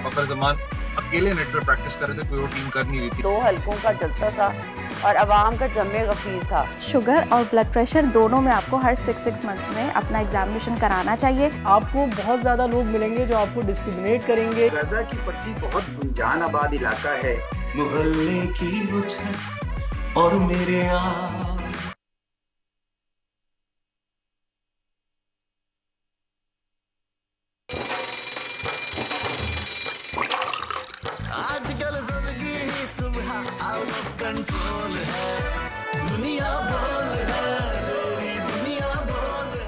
फखर जमान अकेले नेट पर प्रैक्टिस कर रहे थे, कोई और टीम कर नहीं रही थी। 2 हलकों का जलसा था और अवाम का जमे गफीर था। शुगर और ब्लड प्रेशर दोनों में आपको हर 6 मंथ में अपना एग्जामिनेशन कराना चाहिए। आपको बहुत ज़्यादा लोग मिलेंगे जो आपको डिस्क्रिमिनेट करेंगे। गजा की पट्टी बहुत गुंजान आबाद इलाका है। मोहल्ले की वो छत और मेरे आजकल जिंदगी ही सुबह आउट ऑफ कंट्रोल है, दुनिया बोल है, दुनिया बोल है।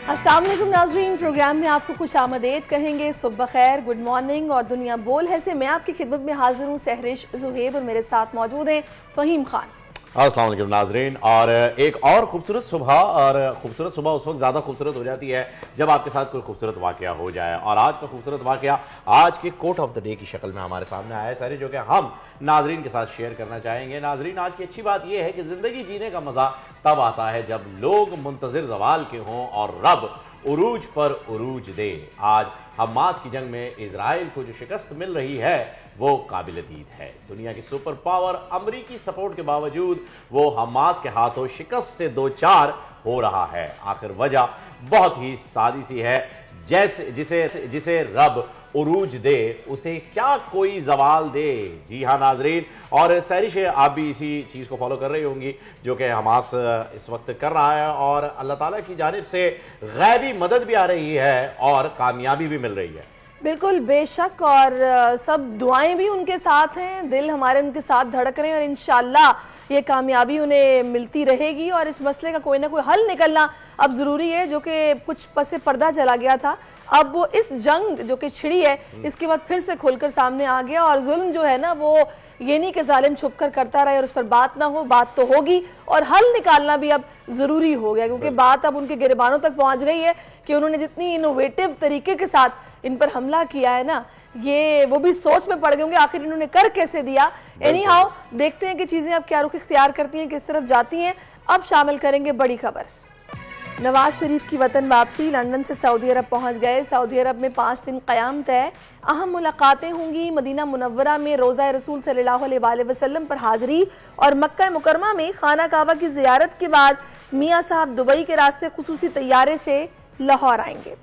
अस्सलाम वालेकुम नाज़रीन, प्रोग्राम में आपको खुश आमदेद कहेंगे। सुबह खैर, गुड मॉर्निंग और दुनिया बोल है से मैं आपकी खिदमत में हाजिर हूँ सहरिश ज़ुहैब और मेरे साथ मौजूद हैं फ़हीम खान। अस्सलाम वालेकुम नाज़रीन, और एक और खूबसूरत सुबह, और खूबसूरत सुबह उस वक्त ज़्यादा खूबसूरत हो जाती है जब आपके साथ कोई खूबसूरत वाक़या हो जाए। और आज का खूबसूरत वाक़या आज के कोट ऑफ द डे की शक्ल में हमारे सामने आया है सारे, जो कि हम नाज़रीन के साथ शेयर करना चाहेंगे। नाज़रीन, आज की अच्छी बात यह है कि ज़िंदगी जीने का मज़ा तब आता है जब लोग मुंतज़िर ज़वाल के हों और रब उरूज पर उरूज दे। आज हमास की जंग में इजराइल को जो शिकस्त मिल रही है वो काबिल दीद है। दुनिया की सुपर पावर अमरीकी सपोर्ट के बावजूद वो हमास के हाथों शिकस्त से दो चार हो रहा है। आखिर वजह बहुत ही सादी सी है, जैसे जिसे रब उरूज दे उसे क्या कोई जवाल दे। जी हाँ नाजरीन, और सैरिश आप भी इसी चीज़ को फॉलो कर रही होंगी जो कि हमास इस वक्त कर रहा है, और अल्लाह ताला की जानिब से गैबी मदद भी आ रही है और कामयाबी भी मिल रही है। बिल्कुल बेशक, और सब दुआएं भी उनके साथ हैं, दिल हमारे उनके साथ धड़क रहे हैं और इंशाल्लाह ये कामयाबी उन्हें मिलती रहेगी। और इस मसले का कोई ना कोई हल निकलना अब ज़रूरी है, जो कि कुछ पसे पर्दा चला गया था। अब वो इस जंग जो कि छिड़ी है इसके बाद फिर से खुलकर सामने आ गया, और जुल्म जो है ना वो ये नहीं कि जालिम छुप कर करता रहे और उस पर बात ना हो, बात तो होगी और हल निकालना भी अब ज़रूरी हो गया, क्योंकि बात अब उनके गिरबानों तक पहुंच गई है कि उन्होंने जितनी इनोवेटिव तरीके के साथ इन पर हमला किया है ना, ये वो भी सोच में पड़ गए होंगे आखिर इन्होंने कर कैसे दिया। एनी हाउ, देखते हैं कि चीज़ें अब क्या रुख इख्तियार करती हैं, किस तरफ जाती हैं। अब शामिल करेंगे बड़ी खबर। नवाज शरीफ की वतन वापसी, लंदन से सऊदी अरब पहुंच गए। सऊदी अरब में 5 दिन क़याम तय, अहम मुलाकातें होंगी। मदीना मुनव्वरा में रोज़ा रसूल सल्लल्लाहु अलैहि वसल्लम पर हाज़िरी और मक्का मुकरमा में खाना काबा की ज़ियारत के बाद मियाँ साहब दुबई के रास्ते खुसूसी तैयारे से लाहौर आएंगे।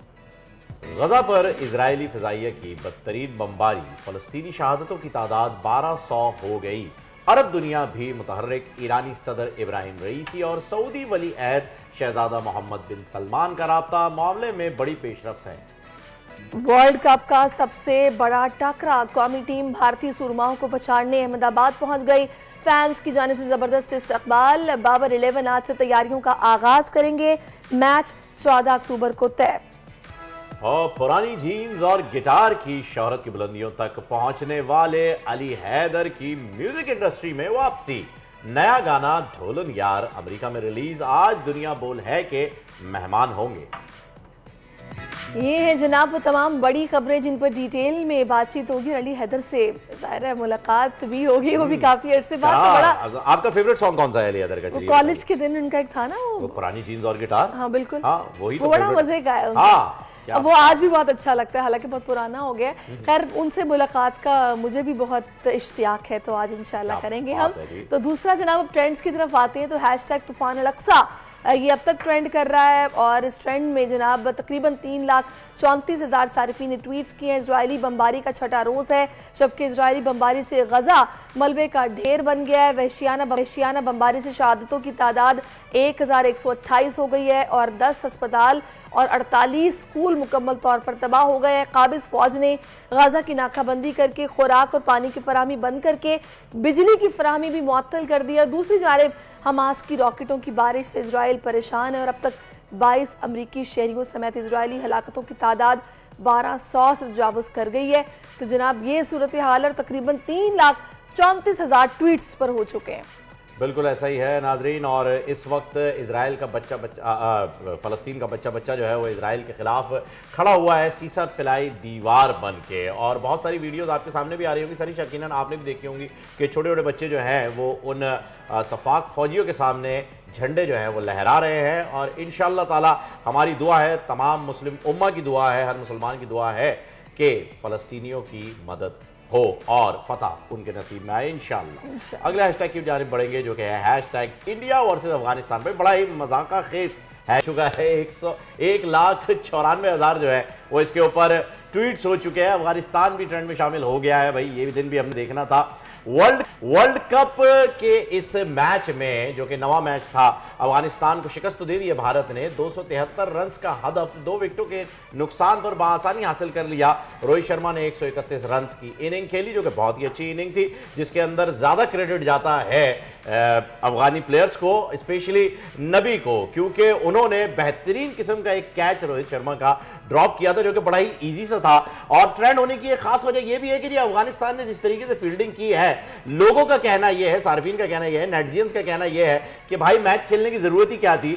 गजा पर इजरायली फ़िज़ाइया की बदतरीन बमबारी, फ़लस्तीनी शहादतों की तादाद 1200 हो गई। अरब दुनिया भी मुतहर्रिक, ईरानी सदर इब्राहिम रईसी और सऊदी वली अहद शहजादा मोहम्मद बिन सलमान का राब्ता मामले में बड़ी पेशरफ्त है। वर्ल्ड कप का सबसे बड़ा टकरा, कौमी टीम भारतीय सुरमाओं को पछाड़ने अहमदाबाद पहुंच गई। फैंस की जानिब से जबरदस्त इस्तकबाल। बाबर 11 आज से तैयारियों का आगाज करेंगे। मैच 14 अक्टूबर को तय। और पुरानी जीन्स और गिटार की शोहरत की बुलंदियों तक पहुंचने वाले अली हैदर की म्यूजिक इंडस्ट्री में वापसी। नया गाना ढोलन यार अमेरिका में रिलीज, आज दुनिया बोल है के मेहमान होंगे। ये है जनाब वो तमाम बड़ी खबरें जिन पर डिटेल में बातचीत होगी और अली हैदर से जाहिर है मुलाकात भी होगी, वो भी काफी अरसे बाद। तो बड़ा आपका फेवरेट सॉन्ग कौन सा है अली हैदर का? कॉलेज के दिन उनका एक था ना वो पुरानी जीन्स और गिटार। हाँ बिल्कुल, हाँ, वही वो बड़ा मजे का है। वो आज भी बहुत अच्छा लगता है, हालांकि बहुत पुराना हो गया। खैर, उनसे मुलाकात का मुझे भी बहुत इश्तियाक है, तो आज इंशाल्लाह करेंगे हम। तो दूसरा जनाब अब ट्रेंड्स की तरफ आते हैं, तो हैशटैग तूफान अल-अक्सा ये अब तक ट्रेंड कर रहा है, और इस ट्रेंड में जनाब तकरीबन 3,34,000 सारिफीन ने ट्वीट्स किए हैं। इजरायली बमबारी का छठा रोज़ है जबकि इजरायली बमबारी से गजा मलबे का ढेर बन गया है। वहशियाना बमबारी से शहादतों की तादाद 1,128 हो गई है और 10 अस्पताल और 48 स्कूल मुकम्मल तौर पर तबाह हो गए हैं। काबिज फौज ने गाजा की नाकाबंदी करके खुराक और पानी की फराहमी बंद करके बिजली की फराहमी भी मुअत्तल कर दिया। दूसरी जानिब हमास की रॉकेटों की बारिश से इजराइल परेशान है और अब तक 22 अमरीकी शहरियों समेत इजरायली हलाकतों की तादाद 1200 से तजावुज़ कर गई है। तो जनाब ये सूरत हाल और तकरीबन 3,34,000 ट्वीट्स पर हो चुके हैं। बिल्कुल ऐसा ही है नाजरीन, और इस वक्त इजराइल का फ़लस्तीन का बच्चा जो है वो इजराइल के खिलाफ खड़ा हुआ है सीसा पिलाई दीवार बन के। और बहुत सारी वीडियोस आपके सामने भी आ रही होंगी, सारी यकीनन आपने भी देखी होंगी कि छोटे छोटे बच्चे जो हैं वो उन सफाक फौजियों के सामने झंडे जो हैं वो लहरा रहे हैं। और इंशाअल्लाह ताला हमारी दुआ है, तमाम मुस्लिम उम्मा की दुआ है, हर मुसलमान की दुआ है कि फ़लस्तीनियों की मदद हो और फतह उनके नसीब में आए इंशाअल्लाह। अगले हैशटैग की जानिब बढ़ेंगे जो कि है हैशटैग इंडिया वर्सेस अफगानिस्तान। भाई बड़ा ही मजाका खेज है चुका है। 1,94,000 जो है वो इसके ऊपर ट्वीट्स हो चुके हैं। अफगानिस्तान भी ट्रेंड में शामिल हो गया है। भाई ये भी दिन भी हमने देखना था। वर्ल्ड कप के इस मैच में जो कि नवा मैच था, अफगानिस्तान को शिकस्त तो दे दी है भारत ने। 273 रन का हदफ 2 विकेटों के नुकसान पर बआसानी हासिल कर लिया। रोहित शर्मा ने 131 रन की इनिंग खेली जो कि बहुत ही अच्छी इनिंग थी, जिसके अंदर ज्यादा क्रेडिट जाता है अफगानी प्लेयर्स को, स्पेशली नबी को, क्योंकि उन्होंने बेहतरीन किस्म का एक कैच रोहित शर्मा का ड्रॉप किया था जो कि बड़ा ही इजी सा था। और ट्रेंड होने की एक खास वजह यह भी है कि अफगानिस्तान ने जिस तरीके से फील्डिंग की है, लोगों का कहना यह है, सार्फिन का कहना यह है, नेटिजन्स का कहना यह है कि भाई मैच खेलने की जरूरत ही क्या थी,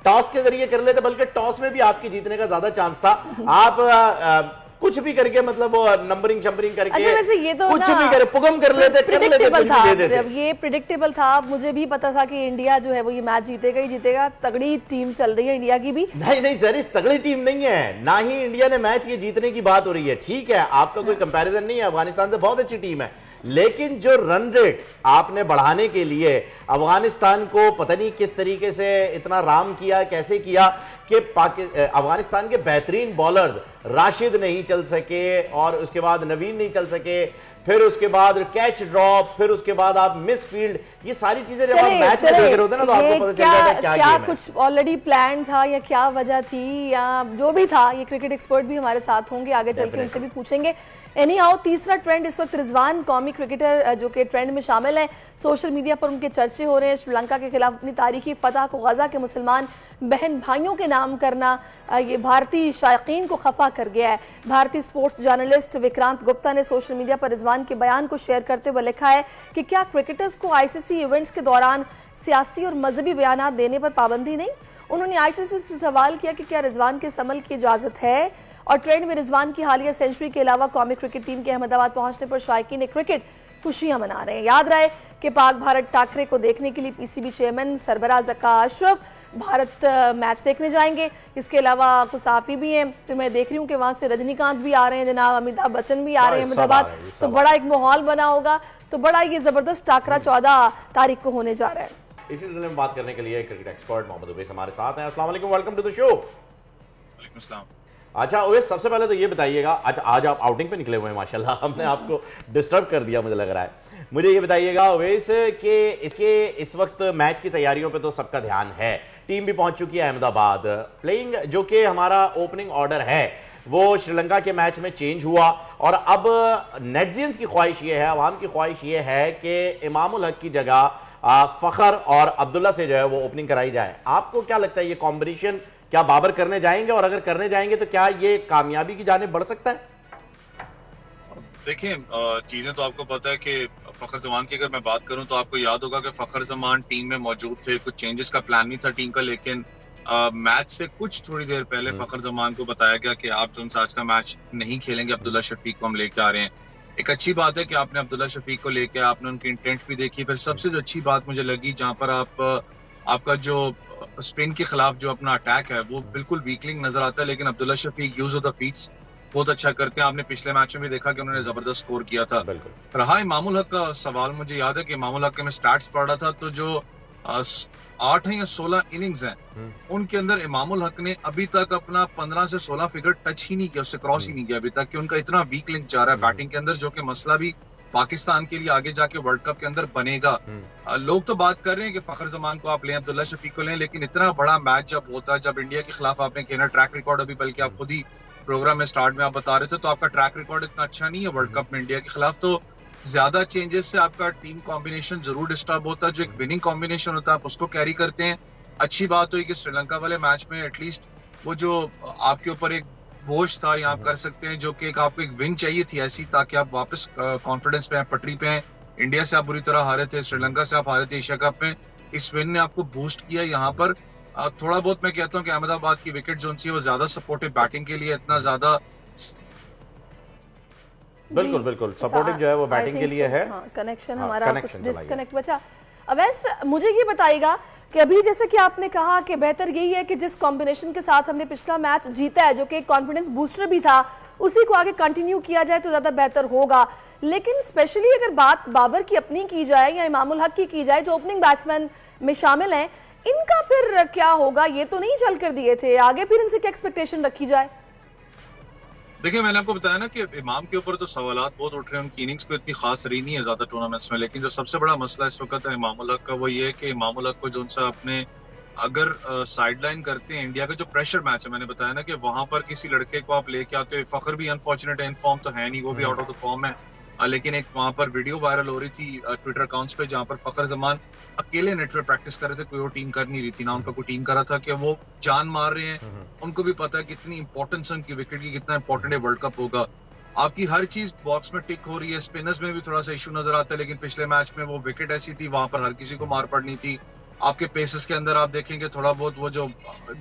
टॉस के जरिए कर लेते, बल्कि टॉस में भी आपके जीतने का ज्यादा चांस था। आप कुछ भी करके मतलब नंबरिंग शंबरिंग करके, अच्छा वैसे ये तो कुछ भी करे, पुगम कर लेते, प्रिडिक्टेबल था। ये प्रिडिक्टेबल था, मुझे भी पता था कि इंडिया जो है वो ये मैच जीतेगा ही जीतेगा। तगड़ी टीम चल रही है इंडिया की भी। नहीं सर, तगड़ी टीम नहीं है, ना ही इंडिया ने मैच ये जीतने की बात हो रही है। ठीक है, आपका कोई कंपैरिजन नहीं है, अफगानिस्तान से बहुत अच्छी टीम है, लेकिन जो रन रेट आपने बढ़ाने के लिए अफगानिस्तान को पता नहीं किस तरीके से इतना राम किया, कैसे किया कि अफगानिस्तान के बेहतरीन बॉलर्स राशिद नहीं चल सके, और उसके बाद नवीन नहीं चल सके, फिर उसके बाद कैच ड्रॉप, फिर उसके बाद आप मिस फील्ड, ये सारी चीजें जब आप मैच में देख रहे होते हैं ना तो आपको पता चल जाता है क्या क्या कुछ ऑलरेडी प्लान था या क्या वजह थी या जो भी था। ये क्रिकेट एक्सपर्ट भी हमारे साथ होंगे, आगे चल के उनसे भी पूछेंगे। एनी हाउ, तीसरा ट्रेंड इस वक्त रिजवान कौमी क्रिकेटर जो कि ट्रेंड में शामिल है। सोशल मीडिया पर उनके चर्चे हो रहे हैं। श्रीलंका के खिलाफ अपनी तारीखी फतह को गजा के मुसलमान बहन भाइयों के नाम करना ये भारतीय शायकीन को खफा कर गया है। भारतीय स्पोर्ट्स जर्नलिस्ट विक्रांत गुप्ता ने सोशल मीडिया पर रिजवान के बयान को शेयर करते हुए लिखा है कि क्या क्रिकेटर्स को आईसीसी इवेंट्स के दौरान सियासी और मजहबी बयान देने पर पाबंदी नहीं। उन्होंने आईसीसी से सवाल किया कि क्या रिजवान के इस अमल की इजाजत है। और ट्रेंड में रिजवान की हालिया सेंचुरी के अलावा कौमी क्रिकेट टीम के अहमदाबाद पहुंचने पर शायकीन क्रिकेट खुशियां मना रहे हैं। याद रहे कि पाक भारत टाकरे को देखने के लिए पीसीबी चेयरमैन सरबराह ज़का अशरफ भारत मैच देखने जाएंगे। इसके अलावा कुछ साफी भी हैं, फिर मैं देख रही हूँ कि वहां से रजनीकांत भी आ रहे हैं, जनाब अमिताभ बच्चन भी आ रहे हैं अहमदाबाद, तो बड़ा एक माहौल बना होगा। तो बड़ा ये जबरदस्त टाकरा 14 तारीख को होने जा रहा है। इसी सिलसिले में बात करने के लिए क्रिकेट एक्सपर्ट मोहम्मद उवैस हमारे साथ हैं। अस्सलाम वालेकुम, वेलकम टू द शो। वालेकुम अस्सलाम। अच्छा उवैस, सबसे पहले तो ये बताइएगा, अच्छा आज आप आउटिंग पे निकले हुए हैं माशाल्लाह, हमने आपको डिस्टर्ब कर दिया मुझे लग रहा है। मुझे ये बताइएगा उवैस कि इसके इस वक्त मैच की तैयारियों पे तो सबका ध्यान है, टीम भी पहुंच चुकी है अहमदाबाद। प्लेइंग जो कि हमारा ओपनिंग ऑर्डर है वो श्रीलंका के मैच में चेंज हुआ, और अब नेटिजन्स की ख्वाहिश ये है, आवाम की ख्वाहिश ये है कि इमामुल हक की जगह फखर और अब्दुल्ला से जो है वो ओपनिंग कराई जाए। आपको क्या लगता है ये कॉम्बिनेशन क्या बाबर करने जाएंगे, और अगर करने जाएंगे तो क्या ये कामयाबी की जानिब बढ़ सकता है? देखिए चीजें तो आपको पता है कि फखर जमान की अगर मैं बात करूं तो आपको याद होगा कि फखर जमान टीम में मौजूद थे, कुछ चेंजेस का प्लान नहीं था टीम का, लेकिन मैच से कुछ थोड़ी देर पहले फखर जमान को बताया गया कि आप जो आज का मैच नहीं खेलेंगे, अब्दुल्ला शफीक को हम लेके आ रहे हैं। एक अच्छी बात है कि आपने अब्दुल्ला शफीक को लेके आपने उनकी इंटेंट भी देखी। फिर सबसे जो अच्छी बात मुझे लगी, जहां पर आपका जो स्पिन के खिलाफ जो अपना अटैक है वो बिल्कुल वीकलिंग नजर आता है, लेकिन Abdullah Shafique use of the feets बहुत अच्छा करते हैं। आपने पिछले मैच में भी देखा कि उन्होंने जबरदस्त स्कोर किया था। रहा इमामुल हक का सवाल, मुझे याद है कि इमामुल हक के मैं स्टैट्स पढ़ रहा था, तो जो 8 या 16 इनिंग्स हैं उनके अंदर इमामुल हक ने अभी तक अपना 15 से 16 फिगर टच ही नहीं किया, उससे क्रॉस ही नहीं किया अभी तक, कि उनका इतना वीक लिंक जा रहा है बैटिंग के अंदर, जो कि मसला भी पाकिस्तान के लिए आगे जाके वर्ल्ड कप के अंदर बनेगा। लोग तो बात कर रहे हैं कि फखर जमान को आप लें, अब्दुल्ला शफीक को लें, लेकिन इतना बड़ा मैच जब होता है, जब इंडिया के खिलाफ आपने खेला, ट्रैक रिकॉर्ड अभी बल्कि आप खुद ही प्रोग्राम में स्टार्ट में आप बता रहे थे, तो आपका ट्रैक रिकॉर्ड इतना अच्छा नहीं है वर्ल्ड कप में इंडिया के खिलाफ, तो ज्यादा चेंजेस से आपका टीम कॉम्बिनेशन जरूर डिस्टर्ब होता है। जो एक विनिंग कॉम्बिनेशन होता है आप उसको कैरी करते हैं। अच्छी बात हुई कि श्रीलंका वाले मैच में एटलीस्ट वो जो आपके ऊपर एक बोझ था या आप कर सकते हैं, जो कि आपको एक विन चाहिए थी ऐसी, ताकि आप वापस कॉन्फिडेंस पे पटरी पे हैं। इंडिया से आप बुरी तरह हारे थे, श्रीलंका से आप हारे थे एशिया कप में, इस विन ने आपको बूस्ट किया। यहाँ पर थोड़ा बहुत मैं कहता हूँ कि अहमदाबाद की विकेट जोन सी वो ज्यादा सपोर्टिव बैटिंग के लिए, इतना ज्यादा बिल्कुल सपोर्टिव जो है वो बैटिंग के लिए है। कनेक्शन हमारा कुछ डिस्कनेक्ट बचा। अवैस, मुझे ये बताइएगा कि अभी जैसे कि आपने कहा कि बेहतर यही है कि जिस कॉम्बिनेशन के साथ हमने पिछला मैच जीता है, जो कि एक कॉन्फिडेंस बूस्टर भी था, उसी को आगे कंटिन्यू किया जाए तो ज़्यादा बेहतर होगा। लेकिन स्पेशली अगर बात बाबर की अपनी की जाए या इमामुल हक की जाए, जो ओपनिंग बैट्समैन में शामिल हैं, इनका फिर क्या होगा? ये तो नहीं चल कर दिए थे, आगे फिर इनसे क्या एक्सपेक्टेशन रखी जाए? देखिए, मैंने आपको बताया ना कि इमाम के ऊपर तो सवालात बहुत उठ रहे हैं, उनकी इनिंग्स को इतनी खास रही नहीं है ज्यादा टूर्नामेंट्स में, लेकिन जो सबसे बड़ा मसला इस वक्त है इमामुल हक का, वो ये है कि इमामुल हक को जो उनसे अपने अगर साइडलाइन करते हैं इंडिया का जो प्रेशर मैच है, मैंने बताया ना कि वहां पर किसी लड़के को आप लेके आते हो, फखर भी अनफॉर्चुनेट है, इन फॉर्म तो है नहीं, वो भी आउट ऑफ द फॉर्म है, लेकिन एक वहां पर वीडियो वायरल हो रही थी ट्विटर अकाउंट्स पे जहां पर फखर जमान अकेले नेट पे प्रैक्टिस कर रहे थे, कोई और टीम कर नहीं रही थी ना, उनका कोई टीम कर रहा था, कि वो जान मार रहे हैं, उनको भी पता है कितनी इंपॉर्टेंस है उनकी विकेट की, कितना इंपॉर्टेंट है वर्ल्ड कप होगा, आपकी हर चीज बॉक्स में टिक हो रही है। स्पिनर्स में भी थोड़ा सा इशू नजर आता है, लेकिन पिछले मैच में वो विकेट ऐसी थी, वहां पर हर किसी को मार पड़नी थी। आपके पेसेस के अंदर आप देखेंगे थोड़ा बहुत वो जो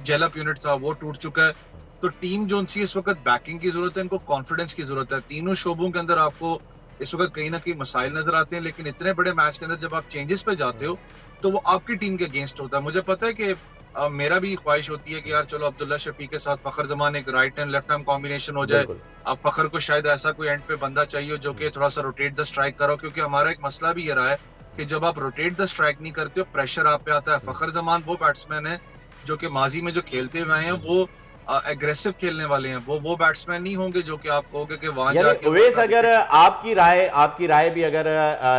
जेलअप यूनिट था वो टूट चुका है, तो टीम जो उनकी इस वक्त बैकिंग की जरूरत है, इनको कॉन्फिडेंस की जरूरत है। तीनों शोबों के अंदर आपको इस वक्त कहीं ना कहीं मसाइल नजर आते हैं, लेकिन इतने बड़े मैच के अंदर जब आप चेंजेस पे जाते हो तो वो आपकी टीम के अगेंस्ट होता है। मुझे पता है कि मेरा भी ख्वाहिश होती है कि यार चलो अब्दुल्ला शफी के साथ फखर जमान एक right and left hand combination हो जाए, अब फखर को शायद ऐसा कोई एंड पे बंदा चाहिए जो कि थोड़ा सा रोटेट द स्ट्राइक करो, क्योंकि हमारा एक मसला भी ये रहा है कि जब आप रोटेट द स्ट्राइक नहीं करते हो प्रेशर आप पे आता है। फखर जमान वो बैट्समैन है जो कि माजी में जो खेलते हुए आए हैं वो एग्रेसिव खेलने वाले हैं, वो बैट्समैन नहीं होंगे जो कि आप कहोगे कि वहां जाके। उवैस, अगर आपकी राय भी अगर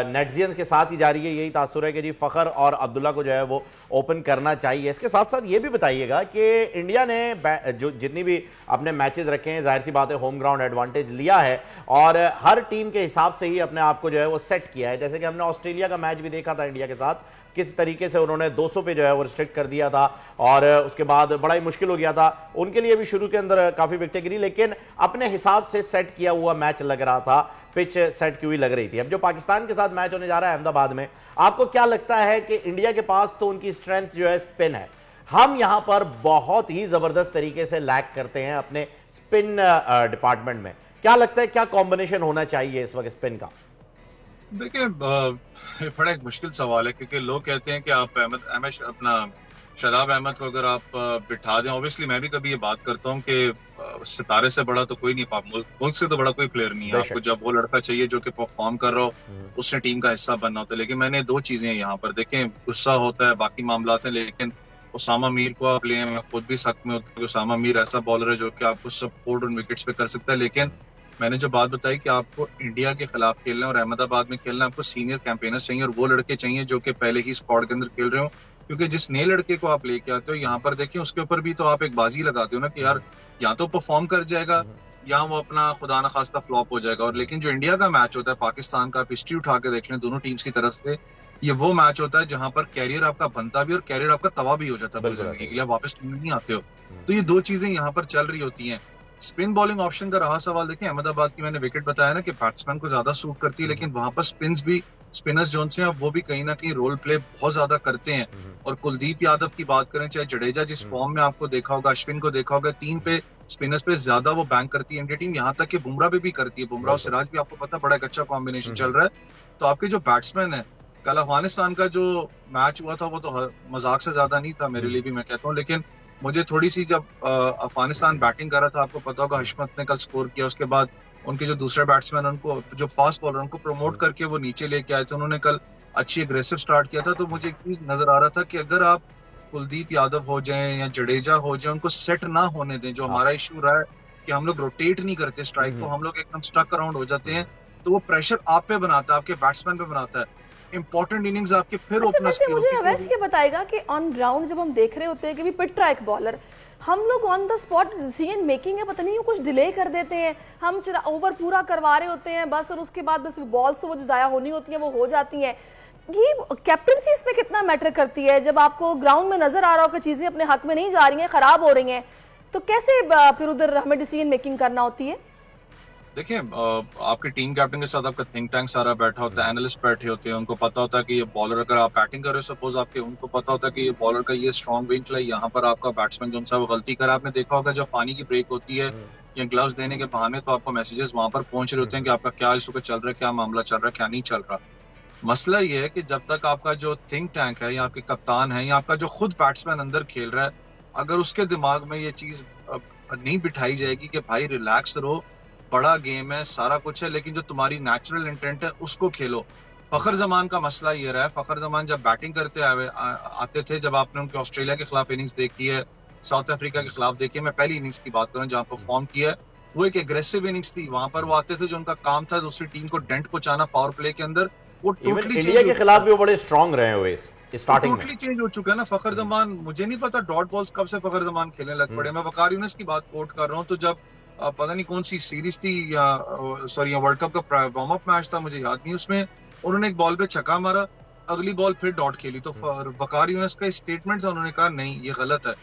नेटिजन्स के साथ ही जा रही है, यही तासुर है कि जी फखर और अब्दुल्ला को जो है वो ओपन करना चाहिए, इसके साथ साथ ये भी बताइएगा कि इंडिया ने जो जितनी भी अपने मैचेस रखे हैं, जाहिर सी बात है होम ग्राउंड एडवांटेज लिया है और हर टीम के हिसाब से ही अपने आप को जो है वो सेट किया है। जैसे कि हमने ऑस्ट्रेलिया का मैच भी देखा था इंडिया के साथ, किस तरीके से उन्होंने 200 पे जो है वो रिस्ट्रिक्ट कर दिया था और उसके बाद बड़ा ही मुश्किल हो गया था उनके लिए भी, शुरू के अंदर काफी विकेटें गिरी, लेकिन अपने हिसाब से सेट किया हुआ मैच लग रहा था, पिच सेट की हुई लग रही थी। अब जो पाकिस्तान के साथ मैच होने जा रहा है अहमदाबाद में, आपको क्या लगता है कि इंडिया के पास तो उनकी स्ट्रेंथ जो है स्पिन है, हम यहां पर बहुत ही जबरदस्त तरीके से लैक करते हैं अपने स्पिन डिपार्टमेंट में, क्या लगता है क्या कॉम्बिनेशन होना चाहिए इस वक्त स्पिन का? देखिए, बड़ा एक मुश्किल सवाल है, क्योंकि लोग कहते हैं कि आप अपना शादाब अहमद को अगर आप बिठा दें, ऑब्वियसली मैं भी कभी ये बात करता हूँ कि सितारे से बड़ा तो कोई नहीं, मुल्क से तो बड़ा कोई प्लेयर नहीं है। आपको जब वो लड़का चाहिए जो कि परफॉर्म कर रहा हो, उसने टीम का हिस्सा बनना होता है। लेकिन मैंने दो चीजें यहाँ पर देखें, गुस्सा होता है, बाकी मामला है, लेकिन उसामा मीर को आप ले, मैं खुद भी सख्त में होता है, उसामा मीर ऐसा बॉलर है जो कि आपको सपोर्ट उन विकेट्स पे कर सकता है। लेकिन मैंने जो बात बताई कि आपको इंडिया के खिलाफ खेलना है और अहमदाबाद में खेलना है, आपको सीनियर कैंपेनर्स चाहिए और वो लड़के चाहिए जो कि पहले ही स्क्वाड के अंदर खेल रहे हो, क्योंकि जिस नए लड़के को आप लेके आते हो यहाँ पर देखिए उसके ऊपर भी तो आप एक बाजी लगाते हो ना कि यार या तो परफॉर्म कर जाएगा या वो अपना खुदा न खास्ता फ्लॉप हो जाएगा। और लेकिन जो इंडिया का मैच होता है पाकिस्तान का, आप हिस्ट्री उठा के देख लें दोनों टीम्स की तरफ से, ये वो मैच होता है जहां पर कैरियर आपका बनता भी और कैरियर आपका तबाह भी हो जाता है पूरी जिंदगी के लिए, आप वापस टीम में नहीं आते हो। तो ये दो चीजें यहाँ पर चल रही होती हैं। स्पिन बॉलिंग ऑप्शन का रहा सवाल, देखिए अहमदाबाद की मैंने विकेट बताया ना कि बैट्समैन को ज्यादा सूट करती है, लेकिन वहां पर स्पिनर्स जो हैं वो भी कहीं ना कहीं रोल प्ले बहुत ज्यादा करते हैं। और कुलदीप यादव की बात करें, चाहे जडेजा जिस फॉर्म में आपको देखा होगा, अश्विन को देखा होगा, 3 पे स्पिनर्स पे ज्यादा वो बैंक करती है इंडिया टीम, यहाँ तक कि बुमराह पे भी करती है। बुमराह और सिराज भी आपको पता बड़ा एक अच्छा कॉम्बिनेशन चल रहा है। तो आपके जो बैट्समैन है, कल अफगानिस्तान का जो मैच हुआ था वो तो मजाक से ज्यादा नहीं था मेरे लिए भी, मैं कहता हूँ, लेकिन मुझे थोड़ी सी जब अफगानिस्तान बैटिंग कर रहा था, आपको पता होगा हशमत ने कल स्कोर किया, उसके बाद उनके जो दूसरे बैट्समैन उनको जो फास्ट बॉलर उनको प्रमोट करके वो नीचे लेके आए थे, उन्होंने कल अच्छी एग्रेसिव स्टार्ट किया था। तो मुझे एक चीज नजर आ रहा था कि अगर आप कुलदीप यादव हो जाएं या जडेजा हो जाए, उनको सेट ना होने दें, जो हमारा इशू रहा है कि हम लोग रोटेट नहीं करते स्ट्राइक को, हम लोग एकदम स्टक अराउंड हो जाते हैं, तो वो प्रेशर आप पे बनाता है, आपके बैट्समैन पे बनाता है। इंपॉर्टेंट इनिंग्स आपके फिर ओपनर्स पे मुझे अवैस ये बताएगा कि ऑन ग्राउंड जब हम देख रहे होते हैं कि भी पिट ट्रैक बॉलर, हम लोग on the spot decision making है पता नहीं कुछ डिले कर देते हैं, हम ओवर पूरा करवा रहे होते हैं बस, और उसके बाद बस बॉल्स तो वो जो जाया होनी होती हैं वो हो जाती हैं। ये कैप्टनसी इसमें कितना मैटर करती है? जब आपको ग्राउंड में नजर आ रहा हो कि चीजें अपने हक में नहीं जा रही हैं, खराब हो रही हैं, तो कैसे फिर उधर हमें डिसीजन मेकिंग करना होती है? देखिए, आपके टीम कैप्टन के साथ आपका थिंक टैंक सारा बैठा होता है, एनालिस्ट बैठे होते हैं, उनको पता होता है कि ये बॉलर अगर आप बैटिंग कर रहे हो सपोज आपके, उनको पता होता है कि ये बॉलर का ये स्ट्रॉन्ग विंकल है, यहाँ पर आपका बैट्समैन जो सा वो गलती करा। आपने देखा होगा जब पानी की ब्रेक होती है या ग्लव्स देने के बहाने, तो आपको मैसेजेस वहां पर पहुंच रहे होते हैं कि आपका क्या इस वक्त चल रहा है, क्या मामला चल रहा है, क्या नहीं चल रहा। मसला ये है कि जब तक आपका जो थिंक टैंक है या आपके कप्तान है या आपका जो खुद बैट्समैन अंदर खेल रहा है, अगर उसके दिमाग में ये चीज नहीं बिठाई जाएगी कि भाई रिलैक्स रहो, बड़ा गेम है, सारा कुछ है, लेकिन जो तुम्हारी नेचुरल इंटेंट है उसको खेलो। फखर जमान का मसला ये रहा है, फखर जमान जब बैटिंग करते आते थे, जब आपने उनके ऑस्ट्रेलिया के खिलाफ इनिंग्स देखी है, साउथ अफ्रीका के खिलाफ देखी है, मैं पहली इनिंग्स की बात करूं जहां परफॉर्म किया है, वो एक एग्रेसिव इनिंग्स थी। वहां पर वो आते थे, जो उनका काम था दूसरी टीम को डेंट पहुंचाना पावर प्ले के अंदर, वो टोटली इंडिया के खिलाफ भी वो बड़े स्ट्रांग रहे हुए स्टार्टिंग में। टोटली चेंज हो चुका है ना फखर जमान। मुझे नहीं पता डॉट बॉल्स कब से फखर जमान खेलने लग पड़े। मैं वकार यूनिस की बात कोट कर रहा हूँ, तो जब पता नहीं कौन सी सीरीज थी या सॉरी वर्ल्ड कप का वार्म अप मैच था, मुझे याद नहीं, उसमें उन्होंने एक बॉल पे छक्का मारा, अगली बॉल फिर डॉट खेली, तो वकार यूनिस का स्टेटमेंट था, उन्होंने कहा नहीं ये गलत है,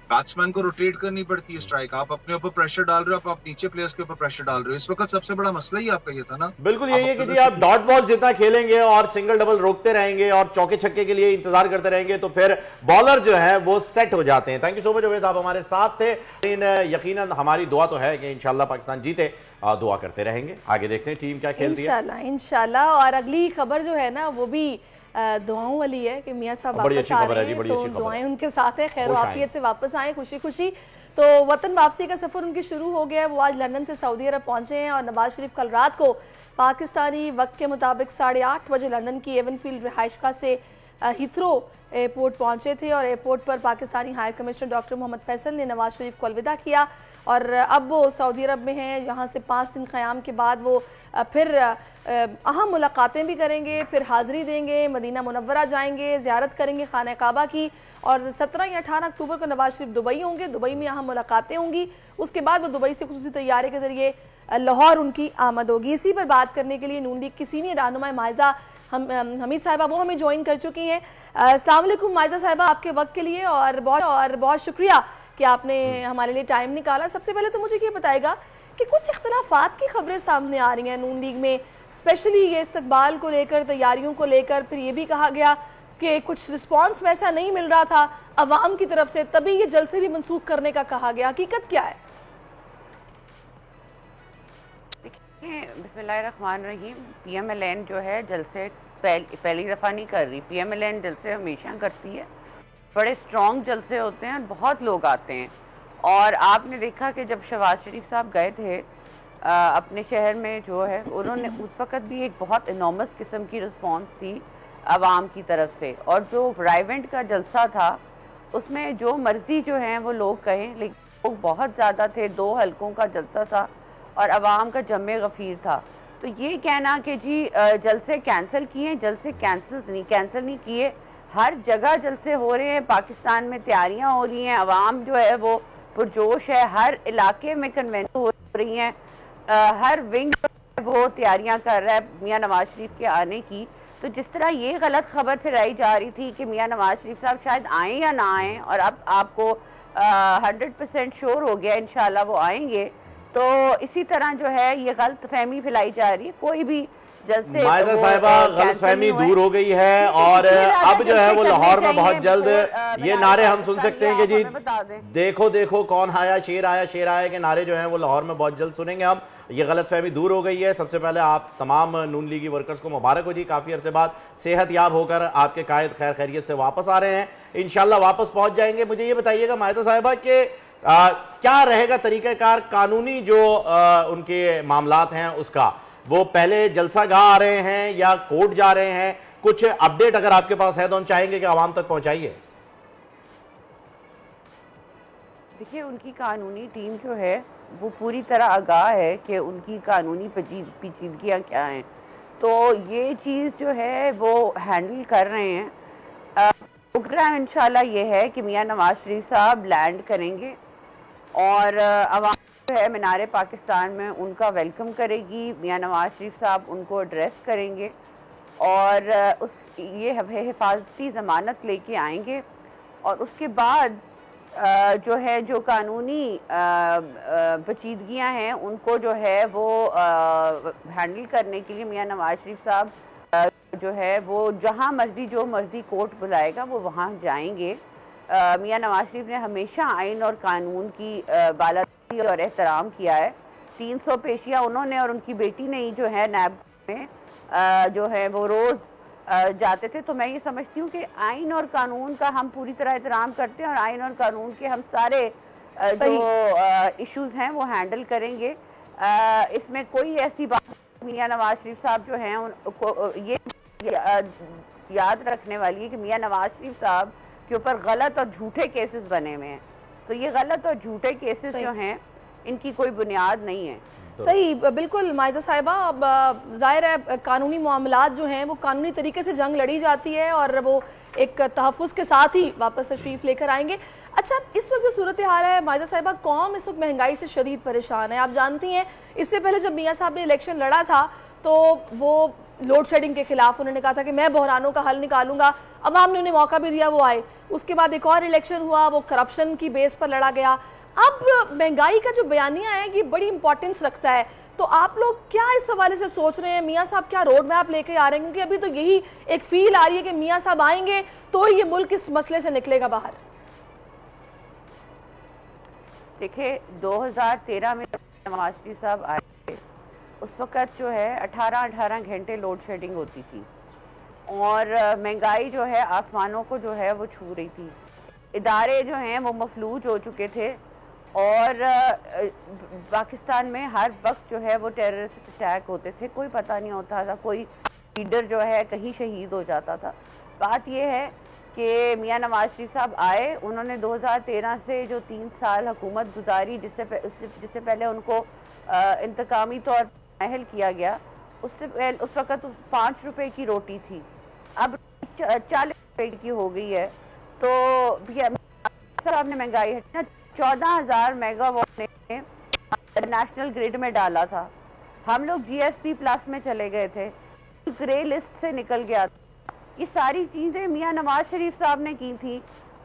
बैट्समैन को रोटेट करनी पड़ती है स्ट्राइक, आप अपने ऊपर प्रेशर डाल रहे हो, आप नीचे प्लेयर्स के ऊपर प्रेशर डाल रहे हो। इस वक्त सबसे बड़ा मसला ही आपका ये था ना। बिल्कुल यही है कि जी आप डॉट बॉल जितना खेलेंगे और सिंगल डबल रोकते रहेंगे और चौके छक्के के लिए इंतजार करते रहेंगे, तो फिर बॉलर जो है वो सेट हो जाते हैं। Thank you so much Awais, आप हमारे साथ थे। यकीनन हमारी दुआ तो है कि इंशाल्लाह पाकिस्तान जीते, दुआ करते रहेंगे। आगे देखते हैं टीम क्या खेलती है इंशाल्लाह। और अगली खबर जो है ना वो भी दुआओं वाली है कि मियां साहब वापस आ रहे हैं, तो दुआएं उनके साथ हैं, खैर आफियत से वापस आए खुशी खुशी। तो वतन वापसी का सफर उनकी शुरू हो गया है। वो आज लंदन से सऊदी अरब पहुंचे हैं और नवाज शरीफ कल रात को पाकिस्तानी वक्त के मुताबिक 8:30 बजे लंदन की एवनफील्ड रिहाइशगाह से हीथ्रो एयरपोर्ट पहुंचे थे और एयरपोर्ट पर Pakistani high commissioner doctor Mohammad Faisal ने नवाज शरीफ को अलविदा किया और अब वो सऊदी अरब में हैं। यहाँ से 5 दिन क़याम के बाद वो फिर अहम मुलाकातें भी करेंगे, फिर हाज़िरी देंगे, मदीना मुनव्वरा जाएंगे, ज़ियारत करेंगे खाना काबा की, और 17 या 18 अक्टूबर को नवाज शरीफ दुबई होंगे, दुबई में अहम मुलाकातें होंगी। उसके बाद वो दुबई से खुसूसी तैयारी के जरिए लाहौर उनकी आमद होगी। इसी पर बात करने के लिए नून लीग की सीनियर रहनुमा माइज़ा हमीद साहिबा वो हमें ज्वाइन कर चुकी हैं। अस्सलाम वालेकुम माइज़ा साहिबा, आपके वक्त के लिए और बहुत शुक्रिया कि आपने हमारे लिए टाइम निकाला। सबसे पहले तो मुझे ये बताएगा कि कुछ इख्तलाफात की खबरें सामने आ रही हैं नून लीग में, स्पेशली ये इस्तकबाल को लेकर, तैयारियों को लेकर। फिर ये भी कहा गया कि कुछ रिस्पांस वैसा नहीं मिल रहा था अवाम की तरफ से, तभी ये जलसे भी मनसूख करने का कहा गया। हकीकत क्या है? बिस्मिल्लाहिर्रहमानिर्रहीम, PMLN जो है जलसे पहली दफ़ा नहीं कर रही। PMLN जलसे हमेशा करती है, बड़े स्ट्रॉन्ग जलसे होते हैं, बहुत लोग आते हैं। और आपने देखा कि जब शहबाज शरीफ साहब गए थे अपने शहर में जो है, उन्होंने उस वक़्त भी एक बहुत इनॉर्मस किस्म की रिस्पांस थी आवाम की तरफ से। और जो राइवेंट का जलसा था उसमें जो मर्जी जो हैं वो लोग कहें, लेकिन लोग बहुत ज़्यादा थे, 2 हलकों का जलसा था और आवाम का जमे गफ़ीर था। तो ये कहना कि जी जलसे कैंसिल किए, जलसे कैंसिल नहीं किए, हर जगह जलसे हो रहे हैं, पाकिस्तान में तैयारियां हो रही हैं, आवाम जो है वो पुरजोश है, हर इलाके में कन्वेंशन हो रही हैं, हर विंग वो तैयारियां कर रहा है मियां नवाज शरीफ के आने की। तो जिस तरह ये गलत खबर फैलाई जा रही थी कि मियां नवाज शरीफ साहब शायद आए या ना आए, और अब आपको 100% श्योर हो गया इंशाल्लाह वो आएंगे, तो इसी तरह जो है ये गलत फहमी फैलाई जा रही है। कोई भी माइज़ा साहिबा गलतफहमी दूर हो गई है और अब जो है वो लाहौर में बहुत जल्द ये नारे हम सुन सकते हैं कि जी देखो देखो कौन आया शेर आया के नारे जो हैं वो लाहौर में बहुत जल्द सुनेंगे हम। ये गलतफहमी दूर हो गई है। सबसे पहले आप तमाम नून लीगी वर्कर्स को मुबारक हो जी, काफ़ी अरसे बाद सेहत याब होकर आपके कायद खैर खैरियत से वापस आ रहे हैं, इंशाल्लाह वापस पहुंच जाएंगे। मुझे ये बताइएगा माइज़ा साहिबा कि क्या रहेगा तरीक़ाकार कानूनी जो उनके मामलात हैं उसका, वो पहले जलसागाह आ रहे हैं या कोर्ट जा रहे हैं? कुछ अपडेट अगर आपके पास है तो हम चाहेंगे कि आवाम तक पहुंचाइए। देखिए, उनकी कानूनी टीम जो है वो पूरी तरह आगाह है कि उनकी कानूनी पेचीदगियाँ क्या हैं, तो ये चीज़ जो है वो हैंडल कर रहे हैं। प्रोग्राम इंशाल्लाह ये है कि मियां नवाज शरीफ साहब लैंड करेंगे और अवाम जो है मीनार पाकिस्तान में उनका वेलकम करेगी, मियां नवाज शरीफ साहब उनको एड्रेस करेंगे और ये हिफाजती ज़मानत लेके आएंगे। और उसके बाद जो है जो कानूनी पेचीदगियाँ हैं उनको जो है वो हैंडल करने के लिए मियां नवाज शरीफ साहब जो है वो जहाँ मर्जी जो मर्जी कोर्ट बुलाएगा वो वहाँ जाएंगे। मियां नवाज शरीफ ने हमेशा आइन और कानून की बालादस्ती और एहतराम किया है। 300 पेशियाँ उन्होंने और उनकी बेटी ने ही जो है नैब में जो है वो रोज़ जाते थे। तो मैं ये समझती हूँ कि आइन और कानून का हम पूरी तरह एहतराम करते हैं और आइन और कानून के हम सारे जो इश्यूज हैं वो हैंडल करेंगे। इसमें कोई ऐसी बात, मियां नवाज शरीफ साहब जो हैं उनको ये याद रखने वाली है कि मियां नवाज शरीफ साहब के ऊपर गलत और झूठे केसेस बने हुए हैं। तो ये गलत और झूठे केसेस जो हैं इनकी कोई बुनियाद नहीं है। सही, बिल्कुल माइजा साहिबा। अब जाहिर है कानूनी मामलात जो हैं वो कानूनी तरीके से जंग लड़ी जाती है और वो एक तहफ़्फ़ुज़ के साथ ही वापस तशरीफ़ लेकर आएंगे। अच्छा, इस वक्त जो सूरत हाल है माइजा साहिबा, कौम इस वक्त महंगाई से शदीद परेशान है। आप जानती हैं इससे पहले जब मियाँ साहब ने इलेक्शन लड़ा था तो वो लोड शेडिंग के खिलाफ उन्होंने कहा था कि मैं बहरानों का हल निकालूंगा। अवाम ने उन्हें मौका भी दिया, वो आए। उसके बाद एक और इलेक्शन हुआ, वो करप्शन की बेस पर लड़ा गया। अब महंगाई का जो बयानिया है ये बड़ी इंपॉर्टेंस रखता है। तो आप लोग क्या इस हवाले से सोच रहे हैं? मियाँ साहब क्या रोड मैप लेके आ रहे हैं? क्योंकि अभी तो यही एक फील आ रही है कि मियाँ साहब आएंगे तो ये मुल्क इस मसले से निकलेगा बाहर। देखिए, 2013 में नवाज शरीफ साहब आए, उस वक़्त जो है 18 घंटे लोड शेडिंग होती थी और महंगाई जो है आसमानों को जो है वो छू रही थी। इदारे जो हैं वो मफलूज हो चुके थे और पाकिस्तान में हर वक्त जो है वो टेररिस्ट अटैक होते थे, कोई पता नहीं होता था, कोई लीडर जो है कहीं शहीद हो जाता था। बात यह है कि मियां नवाज शरीफ साहब आए, उन्होंने 2013 से जो 3 साल हुकूमत गुजारी, जिससे पहले उनको इंतकामी तौर पर नाअहल किया गया, उस वक़्त 5 रुपए की रोटी थी, अब 40 रुपए की हो गई है। तो साहब ने महंगाई हटी, 14,000 मेगावाट ने नेशनल ग्रिड में डाला था। हम लोग GSP प्लस में चले गए थे, ग्रे लिस्ट से निकल गया था। ये सारी चीज़ें मियां नवाज शरीफ साहब ने की थी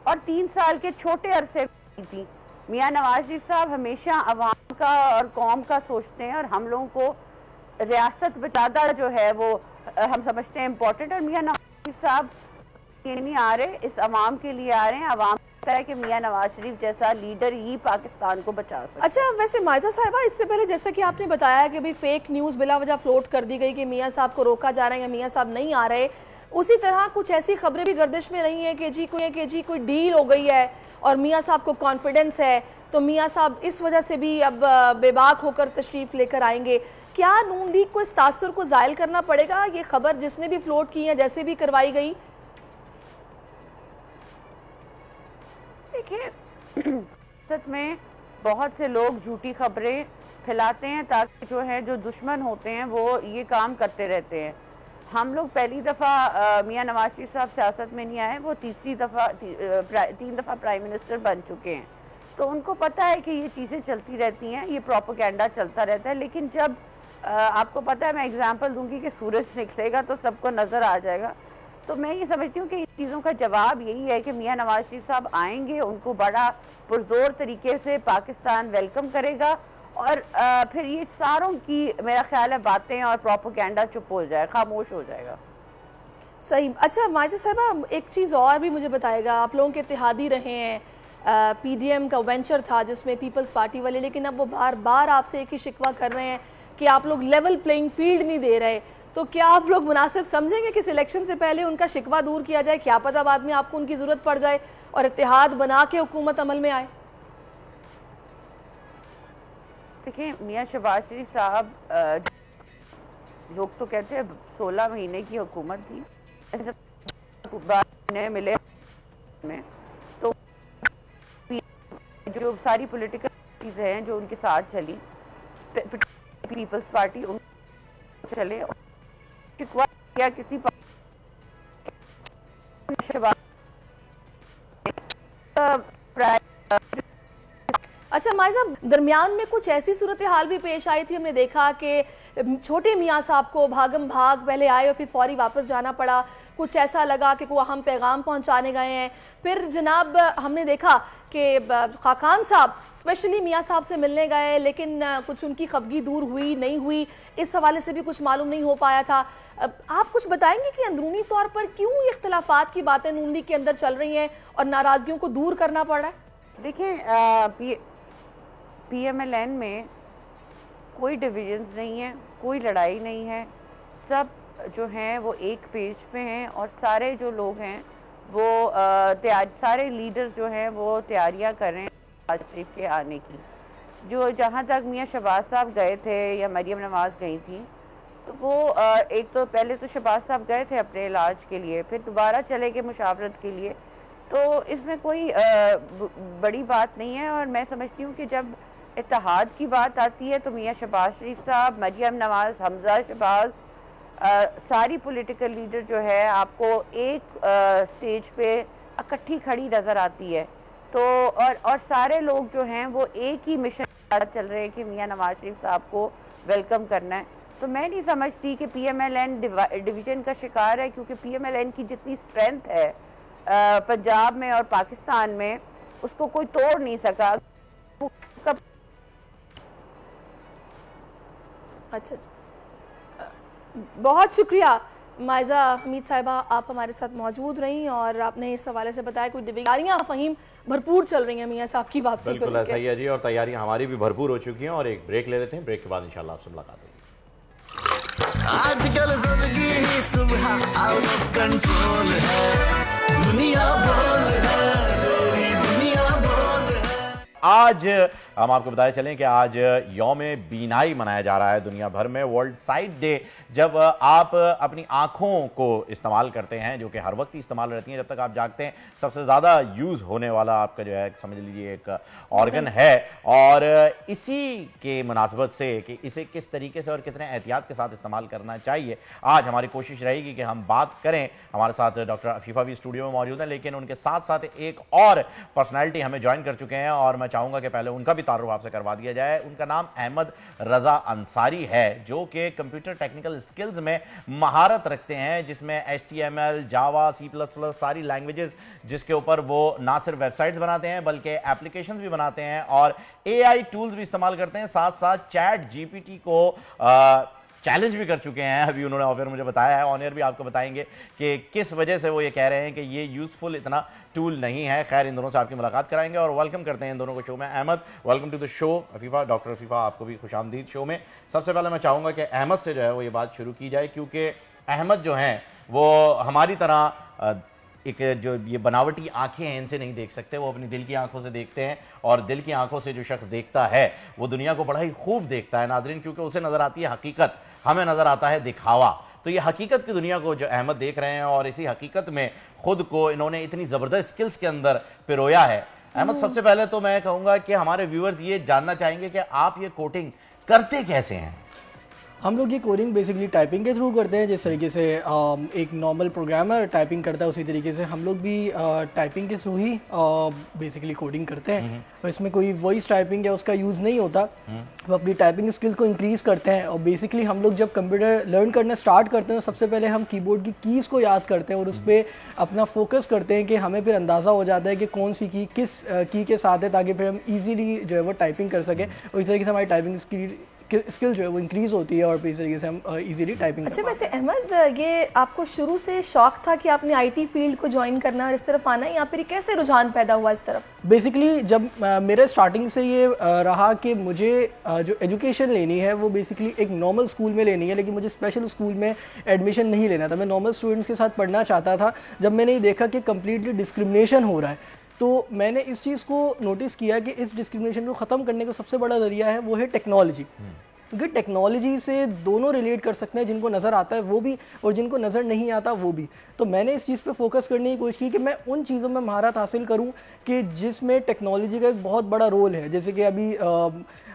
और 3 साल के छोटे अरसे की थी। मियां नवाज शरीफ साहब हमेशा अवाम का और कौम का सोचते हैं और हम लोगों को रियासत बचाना जो है वो हम समझते हैं इम्पोर्टेंट। और मियां नवाज शरीफ साहब ये नहीं आ रहे, इस अवाम के लिए आ रहे हैं। अवाम है कि मियां नवाज शरीफ जैसा लीडर ही पाकिस्तान को बचा सकता है। अच्छा, वैसे माइजा साहिबा, इससे पहले जैसा कि आपने बताया कि भाई फेक न्यूज़ बिला वजह फ्लोट कर दी गई कि मियां साहब को रोका जा रहा है या मियां साहब नहीं आ रहे, उसी तरह कुछ ऐसी खबरें भी गर्दिश में रही हैं कि जी कोई डील हो गई है और मियां साहब को कॉन्फिडेंस है तो मियां साहब इस वजह से भी अब बेबाक होकर तशरीफ़ लेकर आएंगे। क्या नून लीग को इस तासुर को ज़ायल करना पड़ेगा? ये खबर जिसने भी फ्लोट की है, जैसे भी करवाई गई। देखिए, सच में बहुत से लोग झूठी खबरें फैलाते हैं ताकि जो दुश्मन होते हैं वो ये काम करते रहते हैं। हम लोग पहली दफ़ा मियां नवाज शरीफ साहब सियासत में नहीं आए, वो 3 दफ़ा प्राइम मिनिस्टर बन चुके हैं, तो उनको पता है कि ये चीज़ें चलती रहती हैं, ये प्रोपेगेंडा चलता रहता है। लेकिन जब आपको पता है, मैं एग्जांपल दूंगी कि सूरज निकलेगा तो सबको नज़र आ जाएगा। तो मैं ये समझती हूँ कि इन चीज़ों का जवाब यही है कि मियां नवाज शरीफ साहब आएंगे, उनको बड़ा पुरजोर तरीके से पाकिस्तान वेलकम करेगा और फिर ये सारों की मेरा ख्याल है बातें और प्रोपेगेंडा चुप हो जाए, खामोश हो जाएगा। सही। अच्छा माइजा साहिबा, एक चीज़ और भी मुझे बताएगा, आप लोगों के इत्तेहादी रहे हैं, PDM का वेंचर था जिसमें पीपल्स पार्टी वाले, लेकिन अब वो बार बार आपसे एक ही शिकवा कर रहे हैं कि आप लोग लेवल प्लेइंग फील्ड नहीं दे रहे। तो क्या आप लोग मुनासिब समझेंगे कि इलेक्शन से पहले उनका शिकवा दूर किया जाए? क्या पता बाद में आपको उनकी ज़रूरत पड़ जाए और इत्तेहाद बना के हुकूमत अमल में आए। देखिए, मियां शहबाज शरीफ साहब, लोग तो कहते हैं 16 महीने की हुकूमत थी, मिले में तो जो सारी पॉलिटिकल चीज़ें हैं जो उनके साथ चली, पीपल्स पार्टी उन चले, शिकवा किया किसी अच्छा माइजा, दरमियान में कुछ ऐसी सूरत हाल भी पेश आई थी, हमने देखा कि छोटे मियाँ साहब को भागम भाग पहले आए और फिर फौरी वापस जाना पड़ा। कुछ ऐसा लगा कि कोई अहम पैगाम पहुंचाने गए हैं। फिर जनाब हमने देखा कि खाकान साहब स्पेशली मियाँ साहब से मिलने गए, लेकिन कुछ उनकी खफगी दूर हुई नहीं हुई, इस हवाले से भी कुछ मालूम नहीं हो पाया था। आप कुछ बताएंगे कि अंदरूनी तौर पर क्यों ये इख्तलाफात की बातें नून लीग के अंदर चल रही हैं और नाराज़गियों को दूर करना पड़ रहा है? देखिए, PMLN में कोई डिविजन्स नहीं है, कोई लड़ाई नहीं है, सब जो हैं वो एक पेज पे हैं और सारे जो लोग हैं वो सारे लीडर्स जो हैं वो तैयारियां कर रहे हैं नवाज शरीफ के आने की। जो जहाँ तक मियाँ शहबाज साहब गए थे या मरियम नवाज गई थी, तो वो एक तो पहले तो शहबाज साहब गए थे अपने इलाज के लिए, फिर दोबारा चले गए मुशावरत के लिए, तो इसमें कोई बड़ी बात नहीं है। और मैं समझती हूँ कि जब इत्तेहाद की बात आती है तो मियाँ शहबाज शरीफ साहब, मरियम नवाज, हमजा शहबाज, सारी पॉलिटिकल लीडर जो है आपको एक स्टेज पे इकट्ठी खड़ी नज़र आती है। तो और सारे लोग जो हैं वो एक ही मिशन चल रहे हैं कि मियाँ नवाज शरीफ साहब को वेलकम करना है। तो मैं नहीं समझती कि PMLN डिवीज़न का शिकार है, क्योंकि PMLN की जितनी स्ट्रेंथ है पंजाब में और पाकिस्तान में, उसको कोई तोड़ नहीं सका। अच्छा, बहुत शुक्रिया माइजा हमीद साहिबा, आप हमारे साथ मौजूद रहीं और आपने इस हवाले से बताया कुछ तैयारियां फ़हीम भरपूर चल रही हैं मियाँ साहब की वापसी को। बिल्कुल ऐसा ही है जी, और तैयारियां हमारी भी भरपूर हो चुकी हैं। और एक ब्रेक ले लेते हैं, ब्रेक के बाद इंशाल्लाह आपसे मुलाकात होगी। आजकल जिंदगी ही सुबह आउट ऑफ कंट्रोल है, दुनिया बोल है, दुनिया बोल है। आज हम आपको बताए चलें कि आज यौम बीनाई मनाया जा रहा है दुनिया भर में, वर्ल्ड साइट डे। जब आप अपनी आंखों को इस्तेमाल करते हैं, जो कि हर वक्त ही इस्तेमाल रहती हैं जब तक आप जागते हैं, सबसे ज़्यादा यूज़ होने वाला आपका जो है समझ लीजिए एक ऑर्गन है। और इसी के मुनासबत से कि इसे किस तरीके से और कितने एहतियात के साथ इस्तेमाल करना चाहिए, आज हमारी कोशिश रहेगी कि हम बात करें। हमारे साथ डॉक्टर अफीफ़ा भी स्टूडियो में मौजूद हैं, लेकिन उनके साथ साथ एक और पर्सनैलिटी हमें ज्वाइन कर चुके हैं और मैं चाहूँगा कि पहले उनका भी तारुफ आपसे करवा दिया जाए। उनका नाम अहमद रजा अंसारी है, जो कि कंप्यूटर टेक्निकल स्किल्स में महारत रखते हैं, जिसमें HTML, जावा, C++ सारी लैंग्वेजेस, जिसके ऊपर वो ना सिर्फ वेबसाइट्स बनाते हैं बल्कि एप्लीकेशंस भी बनाते हैं और AI टूल्स भी इस्तेमाल करते हैं। साथ साथ चैट GPT को चैलेंज भी कर चुके हैं। अभी उन्होंने ऑफर मुझे बताया है, ऑन एयर भी आपको बताएंगे कि किस वजह से वो ये कह रहे हैं कि ये यूजफुल इतना टूल नहीं है। खैर, इन दोनों से आपकी मुलाकात कराएंगे और वेलकम करते हैं इन दोनों को शो में। Ahmad, welcome to the show. Afifa, doctor Afifa, आपको भी खुशामदीद शो में। सबसे पहले मैं चाहूँगा कि अहमद से जो है वो ये बात शुरू की जाए, क्योंकि अहमद जो हैं वो हमारी तरह एक जो ये बनावटी आंखें हैं इनसे नहीं देख सकते, वो अपनी दिल की आंखों से देखते हैं। और दिल की आंखों से जो शख्स देखता है वो दुनिया को बड़ा ही खूब देखता है नाज़रीन, क्योंकि उसे नज़र आती है हकीकत, हमें नज़र आता है दिखावा। तो ये हकीकत की दुनिया को जो अहमद देख रहे हैं और इसी हकीकत में खुद को इन्होंने इतनी ज़बरदस्त स्किल्स के अंदर पिरोया है। अहमद, सबसे पहले तो मैं कहूँगा कि हमारे व्यूअर्स ये जानना चाहेंगे कि आप ये कोडिंग करते कैसे हैं? हम लोग ये कोडिंग बेसिकली टाइपिंग के थ्रू करते हैं। जिस तरीके से एक नॉर्मल प्रोग्रामर टाइपिंग करता है, उसी तरीके से हम लोग भी टाइपिंग के थ्रू ही बेसिकली कोडिंग करते हैं। और इसमें कोई वॉइस टाइपिंग या उसका यूज़ नहीं होता। हम अपनी टाइपिंग स्किल्स को इंक्रीज़ करते हैं। और बेसिकली हम लोग जब कंप्यूटर लर्न करना स्टार्ट करते हैं तो सबसे पहले हम कीबोर्ड की कीज़ को याद करते हैं और उस पर अपना फोकस करते हैं कि हमें फिर अंदाज़ा हो जाता है कि कौन सी की किस की के साथ है, ताकि फिर हम ईजीली जो है वो टाइपिंग कर सकें। और इस तरीके से हमारी टाइपिंग स्किल जो है वो इंक्रीज होती है और इस तरीके से हम इजीली टाइपिंग। अच्छा, वैसे अहमद, ये आपको शुरू से शौक था कि आपने IT फील्ड को ज्वाइन करना और इस तरफ आना, या फिर कैसे रुझान पैदा हुआ इस तरफ? बेसिकली जब मेरे स्टार्टिंग से ये रहा कि मुझे जो एजुकेशन लेनी है वो बेसिकली एक नॉर्मल स्कूल में लेनी है, लेकिन मुझे स्पेशल स्कूल में एडमिशन नहीं लेना था। मैं नॉर्मल स्टूडेंट्स के साथ पढ़ना चाहता था। जब मैंने ये देखा कि कम्प्लीटली डिस्क्रिमिनेशन हो रहा है, तो मैंने इस चीज़ को नोटिस किया कि इस डिस्क्रिमिनेशन को ख़त्म करने का सबसे बड़ा ज़रिया है वो है टेक्नोलॉजी। क्योंकि टेक्नोलॉजी से दोनों रिलेट कर सकते हैं, जिनको नज़र आता है वो भी और जिनको नज़र नहीं आता वो भी। तो मैंने इस चीज़ पे फोकस करने की कोशिश की कि मैं उन चीज़ों में महारत हासिल करूं कि जिसमें टेक्नोलॉजी का एक बहुत बड़ा रोल है। जैसे कि अभी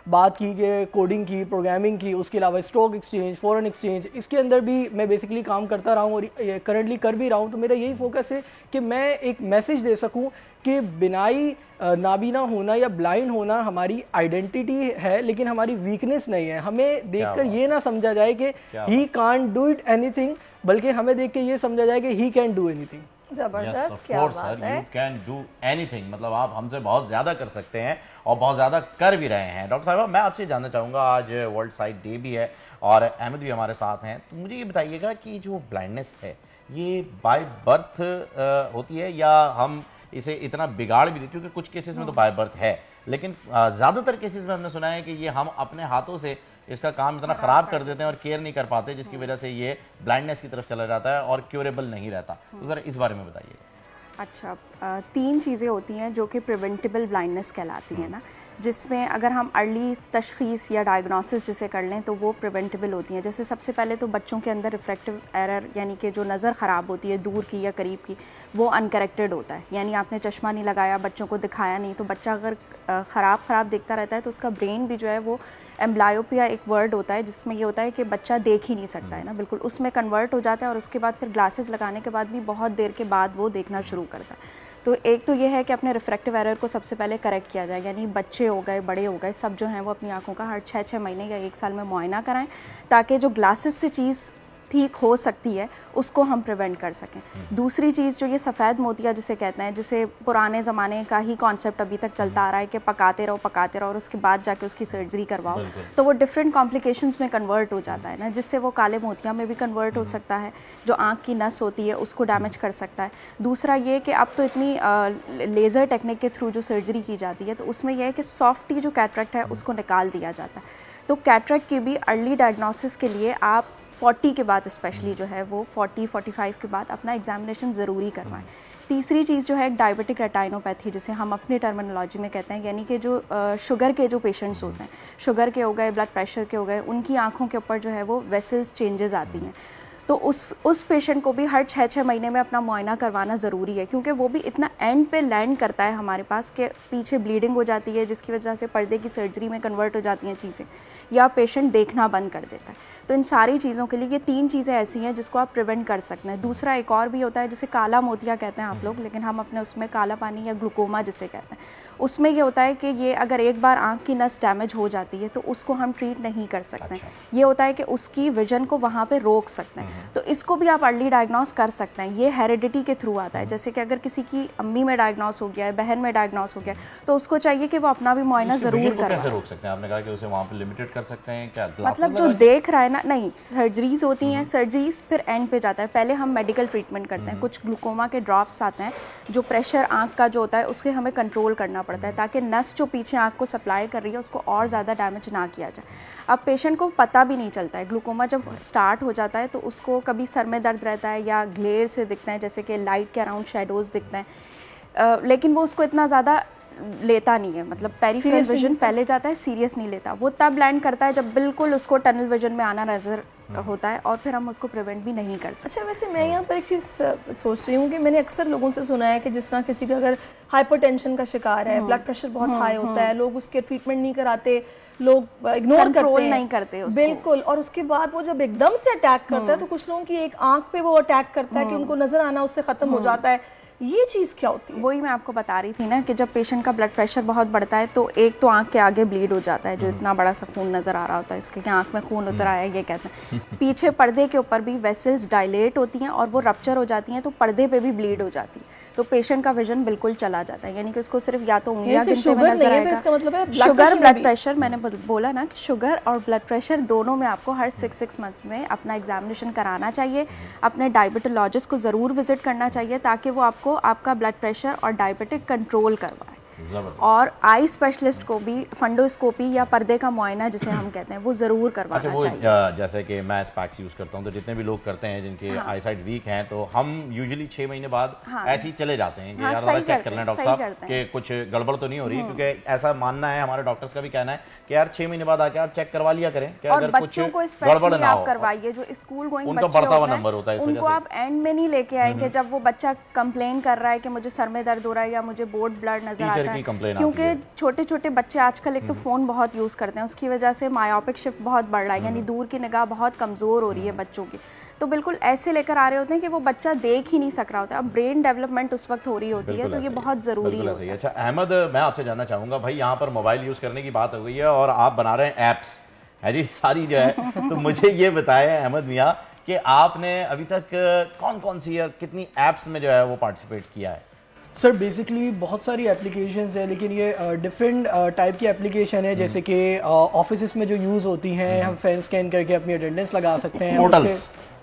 बात की कि कोडिंग की, प्रोग्रामिंग की, उसके अलावा स्टॉक एक्सचेंज, फॉरेन एक्सचेंज, इसके अंदर भी मैं बेसिकली काम करता रहा हूँ और करंटली कर भी रहा हूँ। तो मेरा यही फोकस है कि मैं एक मैसेज दे सकूँ कि बिनाई, नाबीना होना या ब्लाइंड होना हमारी आइडेंटिटी है, लेकिन हमारी वीकनेस नहीं है। हमें देखकर ये ना समझा जाए कि he can't do it anything, बल्कि हमें देख के ये समझा जाए कि ही कैन डू एनीथिंग। जबरदस्त, क्या बात है। यू कैन डू एनीथिंग, मतलब आप हमसे बहुत ज्यादा कर सकते हैं और बहुत ज्यादा कर भी रहे हैं। डॉक्टर साहब, मैं आपसे जानना चाहूंगा, आज वर्ल्ड साइट डे भी है और अहमद भी हमारे साथ हैं, तो मुझे ये बताइएगा कि जो ब्लाइंडनेस है ये बाय बर्थ होती है या हम इसे इतना बिगाड़ भी देते, क्योंकि कुछ केसेस में तो बाय बर्थ है, लेकिन ज्यादातर केसेस में हमने सुना है कि ये हम अपने हाथों से इसका काम इतना ख़राब कर देते हैं और केयर नहीं कर पाते, जिसकी वजह से ये ब्लाइंडनेस की तरफ चला जाता है और क्योरेबल नहीं रहता। तो ज़रा इस बारे में बताइए। अच्छा, 3 चीज़ें होती हैं जो कि प्रिवेंटेबल ब्लाइंडनेस कहलाती हैं ना, जिसमें अगर हम अर्ली तशखीस या डायग्नोसिस जिसे कर लें तो वो प्रिवेंटेबल होती हैं। जैसे सबसे पहले तो बच्चों के अंदर रिफ्रैक्टिव एरर यानी कि जो नज़र ख़राब होती है दूर की या करीब की, वो अनकरेक्टेड होता है। यानी आपने चश्मा नहीं लगाया, बच्चों को दिखाया नहीं, तो बच्चा अगर ख़राब देखता रहता है तो उसका ब्रेन भी जो है वो एम्ब्लायोपिया एक वर्ड होता है जिसमें ये होता है कि बच्चा देख ही नहीं सकता है ना, बिल्कुल उसमें कन्वर्ट हो जाता है और उसके बाद फिर ग्लासेस लगाने के बाद भी बहुत देर के बाद वो देखना शुरू करता है। तो एक तो ये है कि अपने रिफ्रैक्टिव एरर को सबसे पहले करेक्ट किया जाए, यानी बच्चे हो गए बड़े हो गए सब जो हैं वो अपनी आंखों का हर 6 महीने या 1 साल में मुआयना कराएं, ताकि जो ग्लासेस से चीज़ ठीक हो सकती है उसको हम प्रिवेंट कर सकें। दूसरी चीज़ जो ये सफ़ेद मोतिया जिसे कहते हैं, जिसे पुराने ज़माने का ही कॉन्सेप्ट अभी तक चलता आ रहा है कि पकाते रहो और उसके बाद जाके उसकी सर्जरी करवाओ, तो वो डिफरेंट कॉम्प्लिकेशंस में कन्वर्ट हो जाता है ना, जिससे वो काले मोतिया में भी कन्वर्ट हो सकता है, जो आँख की नस होती है उसको डैमेज कर सकता है। दूसरा ये कि अब तो इतनी लेज़र टेक्निक के थ्रू जो सर्जरी की जाती है तो उसमें यह है कि सॉफ्टी जो कैटरेक्ट है उसको निकाल दिया जाता है। तो कैटरेक्ट की भी अर्ली डायग्नोसिस के लिए आप 40 के बाद स्पेशली जो है वो 40-45 के बाद अपना एग्जामिनेशन ज़रूरी करवाएं। तीसरी चीज़ जो है एक डायबिटिक रेटाइनोपैथी जिसे हम अपनी टर्मिनोलॉजी में कहते हैं, यानी कि जो शुगर के जो पेशेंट्स होते हैं, शुगर के हो गए, ब्लड प्रेशर के हो गए, उनकी आँखों के ऊपर जो है वो वेसल्स चेंजेस आती हैं। तो उस पेशेंट को भी हर 6 महीने में अपना मुआयना करवाना ज़रूरी है, क्योंकि वो भी इतना एंड पे लैंड करता है हमारे पास कि पीछे ब्लीडिंग हो जाती है जिसकी वजह से पर्दे की सर्जरी में कन्वर्ट हो जाती हैं चीज़ें, या पेशेंट देखना बंद कर देता है। तो इन सारी चीज़ों के लिए ये 3 चीज़ें ऐसी हैं जिसको आप प्रिवेंट कर सकते हैं। दूसरा एक और भी होता है जिसे काला मोतिया कहते हैं आप लोग, लेकिन हम अपने उसमें काला पानी या ग्लूकोमा जिसे कहते हैं, उसमें ये होता है कि ये अगर एक बार आँख की नस डैमेज हो जाती है तो उसको हम ट्रीट नहीं कर सकते हैं। ये होता है कि उसकी विजन को वहाँ पे रोक सकते हैं, तो इसको भी आप अर्ली डायग्नोस कर सकते हैं। ये हेरिडिटी के थ्रू आता है, जैसे कि अगर किसी की अम्मी में डायग्नोस हो गया है, बहन में डायग्नोस हो गया है, तो उसको चाहिए कि वो अपना भी मुआयना ज़रूर करवाए। कैसे रोक सकते हैं? आपने कहा कि उसे वहाँ पे लिमिटेड कर सकते हैं क्या? मतलब जो देख रहा है ना, नहीं, सर्जरीज होती हैं, सर्जरीज फिर एंड पे जाता है। पहले हम मेडिकल ट्रीटमेंट करते हैं, कुछ ग्लूकोमा के ड्रॉप्स आते हैं, जो प्रेशर आँख का जो होता है उसके हमें कंट्रोल करना पड़ता है ताकि नस जो पीछे आँख को सप्लाई कर रही है उसको और ज़्यादा डैमेज ना किया जाए। अब पेशेंट को पता भी नहीं चलता है, ग्लूकोमा जब स्टार्ट हो जाता है तो उसको कभी सर में दर्द रहता है या ग्लेयर से दिखता है, जैसे कि लाइट के अराउंड शेडोज़ दिखते हैं, लेकिन वो उसको इतना ज़्यादा लेता नहीं है, मतलब पेरिफेरल विजन पहले जाता है, सीरियस नहीं लेता। वो तब लैंड करता है जब बिल्कुल उसको टनल विजन में आना नजर होता है और फिर हम उसको प्रिवेंट भी नहीं कर सकते। अच्छा, वैसे मैं यहाँ पर एक चीज़ सोच रही हूँ कि मैंने अक्सर लोगों से सुना है कि जिस तरह किसी का अगर हाइपरटेंशन का शिकार है, ब्लड प्रेशर बहुत हाई होता है, लोग उसके ट्रीटमेंट नहीं कराते, लोग इग्नोर करते हैं, नहीं करते उसको। बिल्कुल, और उसके बाद वो जब एकदम से अटैक करता है तो कुछ लोगों की एक आंख पे वो अटैक करता है कि उनको नजर आना उससे खत्म हो जाता है। ये चीज़ क्या होती है? वही मैं आपको बता रही थी ना कि जब पेशेंट का ब्लड प्रेशर बहुत बढ़ता है तो एक तो आंख के आगे ब्लीड हो जाता है, जो इतना बड़ा सा खून नज़र आ रहा होता है, इसके कि आंख में खून उतर आया ये कहते हैं। पीछे पर्दे के ऊपर भी वेसल्स डायलेट होती हैं और वो रप्चर हो जाती हैं, तो पर्दे पे भी ब्लीड हो जाती है, तो पेशेंट का विजन बिल्कुल चला जाता है। यानी कि उसको सिर्फ या तो उंगलियां गिनते हुए नजर आएगा। इसका मतलब है शुगर, ब्लड प्रेशर, मैंने बोला ना कि शुगर और ब्लड प्रेशर दोनों में आपको हर 6 मंथ में अपना एग्जामिनेशन कराना चाहिए। अपने डायबिटोलॉजिस्ट को ज़रूर विजिट करना चाहिए ताकि वो आपको आपका ब्लड प्रेशर और डायबिटिक कंट्रोल करवाए। और आई स्पेशलिस्ट को भी फंडोस्कोपी या पर्दे का मुआयना जिसे हम कहते हैं वो ज़रूर करवाना चाहिए। जैसे कि मैं स्पेक्स यूज़ करता हूँ, तो जितने भी लोग करते हैं जिनके आई साइट वीक हैं, तो हम यूजुअली 6 महीने बाद ऐसे ही चले जाते हैं कि यार चेक कर लें डॉक्टर साहब कि कुछ गड़बड़ तो नहीं हो रही, क्योंकि ऐसा मानना है, हमारे डॉक्टर्स का भी कहना है कि यार 6 महीने बाद आके आप चेक करवा लिया करें कि अगर कुछ गड़बड़ ना हो। करवाइए, जो स्कूल गोइंग उनका बढ़ता हुआ नंबर होता है, उनको आप एंड में नहीं लेके आएंगे जब वो बच्चा कंप्लेन कर रहा है कि मुझे सर में दर्द हो रहा है या मुझे बोर्ड ब्लड नजर आता है, क्योंकि छोटे छोटे बच्चे आजकल एक तो फ़ोन बहुत यूज़ करते हैं, उसकी वजह से मायोपिक शिफ्ट बहुत बढ़ रहा है, यानी दूर की निगाह बहुत कमज़ोर हो रही है बच्चों की। तो बिल्कुल ऐसे लेकर आ रहे होते हैं कि वो बच्चा देख ही नहीं सक रहा होता है। अब ब्रेन डेवलपमेंट उस वक्त हो रही होती है, तो ये बहुत ज़रूरी है। अच्छा अहमद, मैं आपसे जानना चाहूँगा भाई, यहाँ पर मोबाइल यूज़ करने की बात हो गई है और आप बना रहे हैं ऐप्स है जी सारी जो है, तो मुझे ये बताएं अहमद मियाँ कि आपने अभी तक कौन कौन सी कितनी ऐप्स में जो है वो पार्टिसिपेट किया है? सर बेसिकली बहुत सारी एप्लीकेशंस है, लेकिन ये डिफरेंट टाइप की एप्लीकेशन है, जैसे कि ऑफिस में जो यूज़ होती हैं, हम फैन स्कैन करके अपनी अटेंडेंस लगा सकते हैं।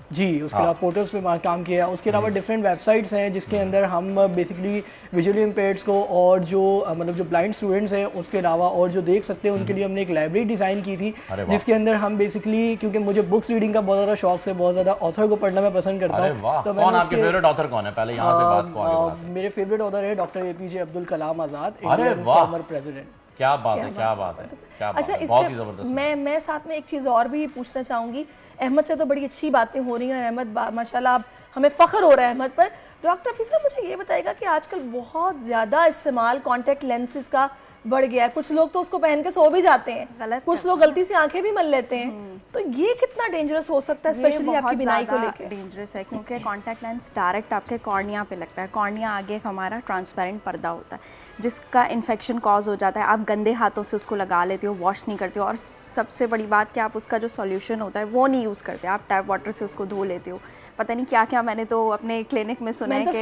जी, उसके अलावा पोर्टल्स पे काम किया। उसके अलावा डिफरेंट वेबसाइट्स हैं जिसके अंदर हम बेसिकली विजुअली इम्पेयर्ड्स को और जो मतलब जो ब्लाइंड स्टूडेंट्स हैं उसके अलावा और जो देख सकते हैं उनके लिए हमने एक लाइब्रेरी डिज़ाइन की थी, जिसके अंदर हम बेसिकली, क्योंकि मुझे बुक्स रीडिंग का बहुत ज़्यादा शौक है, बहुत ज़्यादा ऑथर को पढ़ना मैं पसंद करता हूँ। तो कौन आपके फेवरेट ऑथर कौन है? पहले यहाँ से बात कौन है? मेरे फेवरेट ऑथर है doctor APJ Abdul Kalam Azad, Indian former president. क्या बात है, क्या बात है, क्या अच्छा, इससे मैं साथ में एक चीज़ और भी पूछना चाहूँगी। अहमद से तो बड़ी अच्छी बातें हो रही हैं, अहमद माशाल्लाह हमें फ़ख्र हो रहा है अहमद पर। डॉक्टर अफीफा, मुझे ये बताएगा कि आजकल बहुत ज़्यादा इस्तेमाल कॉन्टैक्ट लेंसेज का बढ़ गया है। कुछ लोग तो उसको पहन के सो भी जाते हैं, कुछ लोग गलती से आंखें भी मल लेते हैं। तो ये कितना डेंजरस हो सकता है, स्पेशली आपकी बिनाई को लेकर? डेंजरस है क्योंकि कॉन्टैक्ट लेंस डायरेक्ट आपके कॉर्निया पे लगता है। कॉर्निया आगे एक हमारा ट्रांसपेरेंट पर्दा होता है जिसका इन्फेक्शन कॉज हो जाता है। आप गंदे हाथों से उसको लगा लेते हो, वॉश नहीं करते हो, और सबसे बड़ी बात कि आप उसका जो सॉल्यूशन होता है वो नहीं यूज़ करते, आप टैप वाटर से उसको धो लेते हो। पता नहीं क्या क्या मैंने तो अपने क्लिनिक में सुना है कि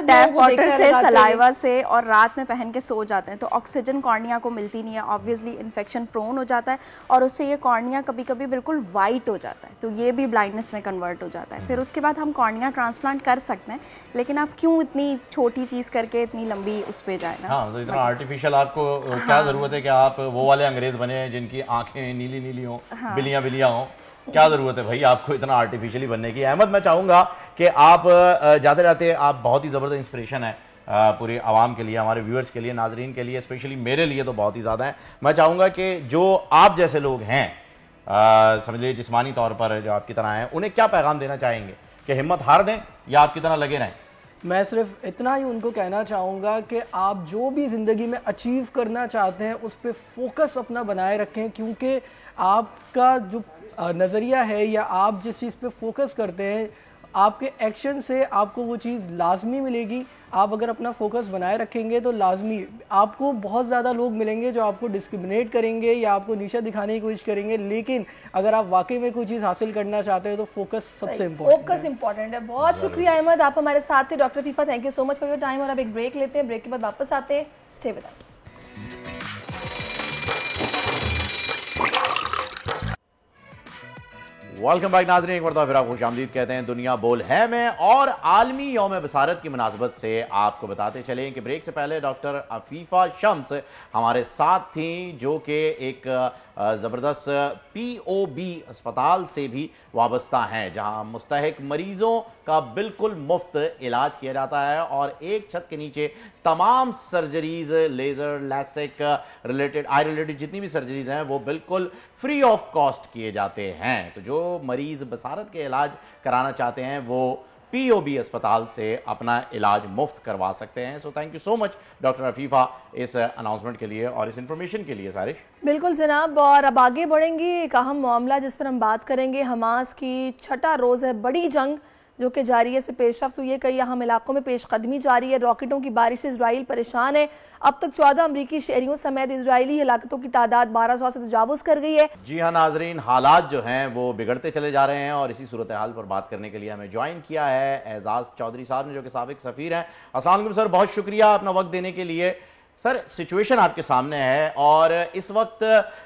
टैप वाटर से, सलाइवा से, और रात में पहन के सो जाते हैं। तो ऑक्सीजन कॉर्निया को मिलती नहीं है, ऑब्वियसली इन्फेक्शन प्रोन हो जाता है और उससे ये कॉर्निया कभी कभी बिल्कुल वाइट हो जाता है, तो ये भी ब्लाइंडनेस में कन्वर्ट हो जाता है। फिर उसके बाद हम कॉर्निया ट्रांसप्लांट कर सकते हैं, लेकिन आप क्यों इतनी छोटी चीज़ करके इतनी लंबी उस पर जाए ना। हाँ, तो इतना आर्टिफिशियल आपको क्या ज़रूरत है कि आप वो वाले अंग्रेज बने जिनकी आंखें नीली नीली हों, बिलियाँ बिलियाँ हों? क्या ज़रूरत है भाई आपको इतना आर्टिफिशियली बनने की? अहमद, मैं चाहूँगा कि आप जाते जाते, आप बहुत ही ज़बरदस्त इंस्पिरेशन है पूरी आवाम के लिए, हमारे व्यूअर्स के लिए, नाजरीन के लिए, स्पेशली मेरे लिए तो बहुत ही ज़्यादा है। मैं चाहूँगा कि जो आप जैसे लोग हैं, समझ लीजिए जिस्मानी तौर पर जो आपकी तरह हैं, उन्हें क्या पैगाम देना चाहेंगे कि हिम्मत हार दें या आपकी तरह लगे रहें? मैं सिर्फ इतना ही उनको कहना चाहूँगा कि आप जो भी ज़िंदगी में अचीव करना चाहते हैं उस पर फोकस अपना बनाए रखें, क्योंकि आपका जो नज़रिया है या आप जिस चीज़ पे फोकस करते हैं, आपके एक्शन से आपको वो चीज़ लाजमी मिलेगी। आप अगर अपना फोकस बनाए रखेंगे तो लाजमी आपको बहुत ज़्यादा लोग मिलेंगे जो आपको डिस्क्रिमिनेट करेंगे या आपको नीचा दिखाने की कोशिश करेंगे, लेकिन अगर आप वाकई में कोई चीज़ हासिल करना चाहते हैं तो फोकस सबसे इम्पोर्टेंट है। बहुत शुक्रिया अहमद, आप हमारे साथ थे। Doctor FIFA, thank you so much for your time. और अब एक ब्रेक लेते हैं, ब्रेक के बाद वापस आते हैं। Stay with us. Welcome back नाज़रीन, एक मरतबा फिर आप खुशामदीद कहते हैं दुनिया बोल है में। और आलमी यौम बसारत की मुनासबत से आपको बताते चलें कि ब्रेक से पहले डॉक्टर अफीफा शम्स हमारे साथ थी, जो कि एक ज़बरदस्त POB अस्पताल से भी वाबस्ता हैं, जहां मुस्तहिक मरीज़ों का बिल्कुल मुफ्त इलाज किया जाता है और एक छत के नीचे तमाम surgeries, laser, LASIK related, I related जितनी भी सर्जरीज हैं वो बिल्कुल फ्री ऑफ कॉस्ट किए जाते हैं। तो जो मरीज़ बसारत के इलाज कराना चाहते हैं वो POB अस्पताल से अपना इलाज मुफ्त करवा सकते हैं। So thank you so much doctor Afifa इस अनाउंसमेंट के लिए और इस इंफॉर्मेशन के लिए। सारिश, बिल्कुल जनाब, और अब आगे बढ़ेंगे। एक अहम मामला जिस पर हम बात करेंगे, हमास की छठा रोज़ है बड़ी जंग जो कि जारी है। इस पर पेशरफ्त हुई है, कई अहम इलाकों में पेशकदमी जारी है। रॉकेटों की बारिश से इजराइल परेशान है। अब तक 14 अमरीकी शहरियों समेत इजरायली हलाकतों की तादाद 1200 से तजावुज़ कर गई है। जी हाँ नाजरीन, हालात जो हैं वो बिगड़ते चले जा रहे हैं और इसी सूरत हाल पर बात करने के लिए हमें ज्वाइन किया है एजाज चौधरी साहब ने, जो कि साबिक सफ़ीर हैं। अस्सलाम वालेकुम सर, बहुत शुक्रिया अपना वक्त देने के लिए। सर, सिचुएशन आपके सामने है और इस वक्त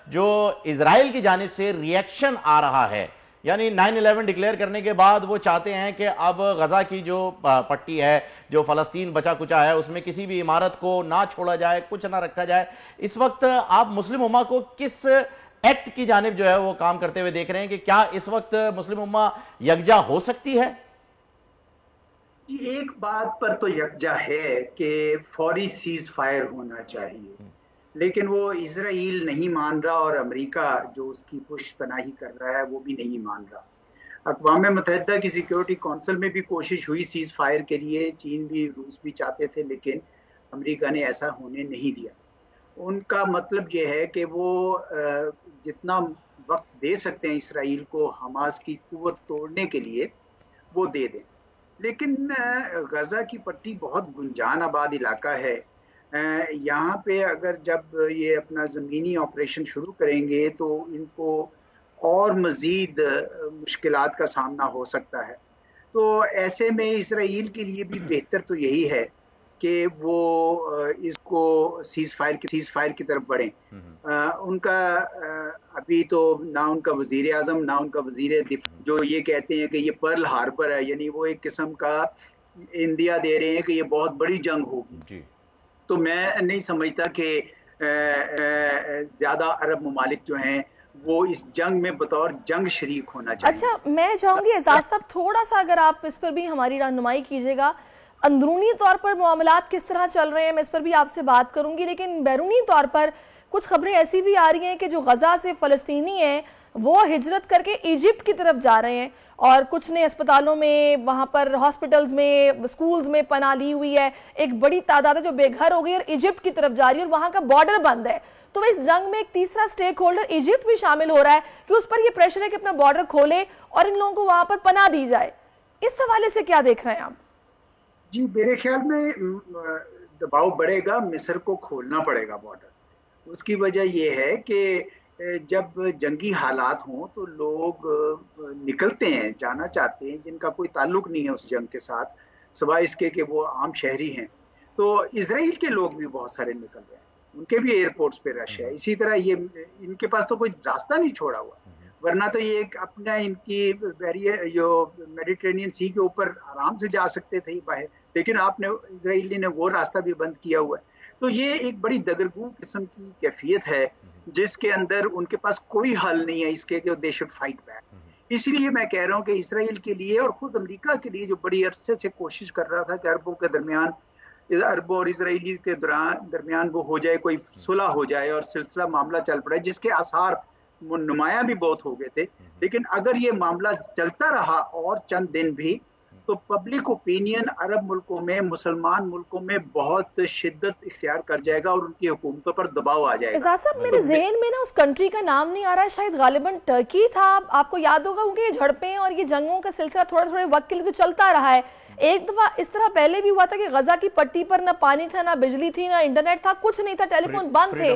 जो इजराइल की जानिब से रिएक्शन आ रहा है, यानी 9/11 डिक्लेयर करने के बाद वो चाहते हैं कि अब गजा की जो पट्टी है, जो फ़लस्तीन बचा कुचा है, उसमें किसी भी इमारत को ना छोड़ा जाए, कुछ ना रखा जाए। इस वक्त आप मुस्लिम उम्मा को किस एक्ट की जानिब जो है वो काम करते हुए देख रहे हैं कि क्या इस वक्त मुस्लिम उम्मा यकजा हो सकती है? एक बात पर तो यकजा है कि फौरी सीज फायर होना चाहिए, लेकिन वो इजराइल नहीं मान रहा और अमेरिका जो उसकी पुष्पनाही कर रहा है वो भी नहीं मान रहा। अक़वाम मुत्तहिदा की सिक्योरिटी काउंसिल में भी कोशिश हुई सीज फायर के लिए, चीन भी, रूस भी चाहते थे, लेकिन अमेरिका ने ऐसा होने नहीं दिया। उनका मतलब ये है कि वो जितना वक्त दे सकते हैं इसराइल को हमास की कुव्वत तोड़ने के लिए वो दे दें, लेकिन गजा की पट्टी बहुत गुंजान आबाद इलाका है। यहाँ पे अगर जब ये अपना ज़मीनी ऑपरेशन शुरू करेंगे तो इनको और मज़ीद मुश्किलात का सामना हो सकता है। तो ऐसे में इसराइल के लिए भी बेहतर तो यही है कि वो इसको सीज फायर की तरफ बढ़े। उनका अभी तो ना उनका वजीर आजम ना उनका वजीर जो ये कहते हैं कि ये पर्ल हार्बर है, यानी वो एक किस्म का इंडिया दे रहे हैं कि ये बहुत बड़ी जंग होगी। तो मैं नहीं समझता कि ज्यादा अरब ममालिक जो हैं वो इस जंग में बतौर जंग शरीक होना चाहिए। अच्छा, मैं चाहूंगी एजाज साहब थोड़ा सा अगर आप इस पर भी हमारी रहनुमाई कीजिएगा। अंदरूनी तौर पर मामलात किस तरह चल रहे हैं, मैं इस पर भी आपसे बात करूंगी, लेकिन बैरूनी तौर पर कुछ खबरें ऐसी भी आ रही हैं कि जो गजा से फ़लस्तीनी हैं वो हिजरत करके इजिप्ट की तरफ जा रहे हैं और कुछ ने अस्पतालों में, वहाँ पर हॉस्पिटल्स में, स्कूल्स में पनाह ली हुई है। एक बड़ी तादाद है जो बेघर हो गई और इजिप्ट की तरफ जा रही है और वहाँ का बॉर्डर बंद है। तो इस जंग में एक तीसरा स्टेक होल्डर इजिप्ट भी शामिल हो रहा है कि उस पर यह प्रेशर है कि अपना बॉर्डर खोले और इन लोगों को वहाँ पर पनाह दी जाए। इस हवाले से क्या देख रहे हैं आप? जी, मेरे ख्याल में दबाव बढ़ेगा, मिस्र को खोलना पड़ेगा बॉर्डर। उसकी वजह यह है कि जब जंगी हालात हों तो लोग निकलते हैं, जाना चाहते हैं, जिनका कोई ताल्लुक नहीं है उस जंग के साथ, सिवाय इसके कि वो आम शहरी हैं। तो इजराइल के लोग भी बहुत सारे निकल रहे हैं, उनके भी एयरपोर्ट्स पे रश है। इसी तरह ये इनके पास तो कोई रास्ता नहीं छोड़ा हुआ, वरना तो ये अपना इनकी जो मेडिटेरेनियन सी के ऊपर आराम से जा सकते थे बाहर, लेकिन आपने इजराइली ने वो रास्ता भी बंद किया हुआ है। तो ये एक बड़ी दगरगू किस्म की कैफियत है जिसके अंदर उनके पास कोई हल नहीं है इसके कि दे शुड फाइट बैक। इसलिए मैं कह रहा हूँ कि इसराइल के लिए और खुद अमेरिका के लिए जो बड़ी अरसे से कोशिश कर रहा था कि अरबों के दरमियान, अरबों और इसराइली के दरमियान वो हो जाए, कोई सुलह हो जाए और सिलसिला मामला चल पड़े, जिसके आसार नुमाया भी बहुत हो गए थे। लेकिन अगर ये मामला चलता रहा और चंद दिन भी, तो पब्लिक ओपिनियन अरब मुल्कों में, मुसलमान मुल्कों में बहुत शिद्दत इख्तियार कर जाएगा और उनकी हुकूमतों पर दबाव आ जाएगा। एजाज साहब, मेरे ज़हन में ना उस कंट्री का नाम नहीं आ रहा है, शायद गालिबन टर्की था। आपको याद होगा क्योंकि ये झड़पें और ये जंगों का सिलसिला थोड़े थोड़े वक्त के लिए तो चलता रहा है। एक दफा इस तरह पहले भी हुआ था कि गजा की पट्टी पर ना पानी था, ना बिजली थी, ना इंटरनेट था, कुछ नहीं था, टेलीफोन बंद थे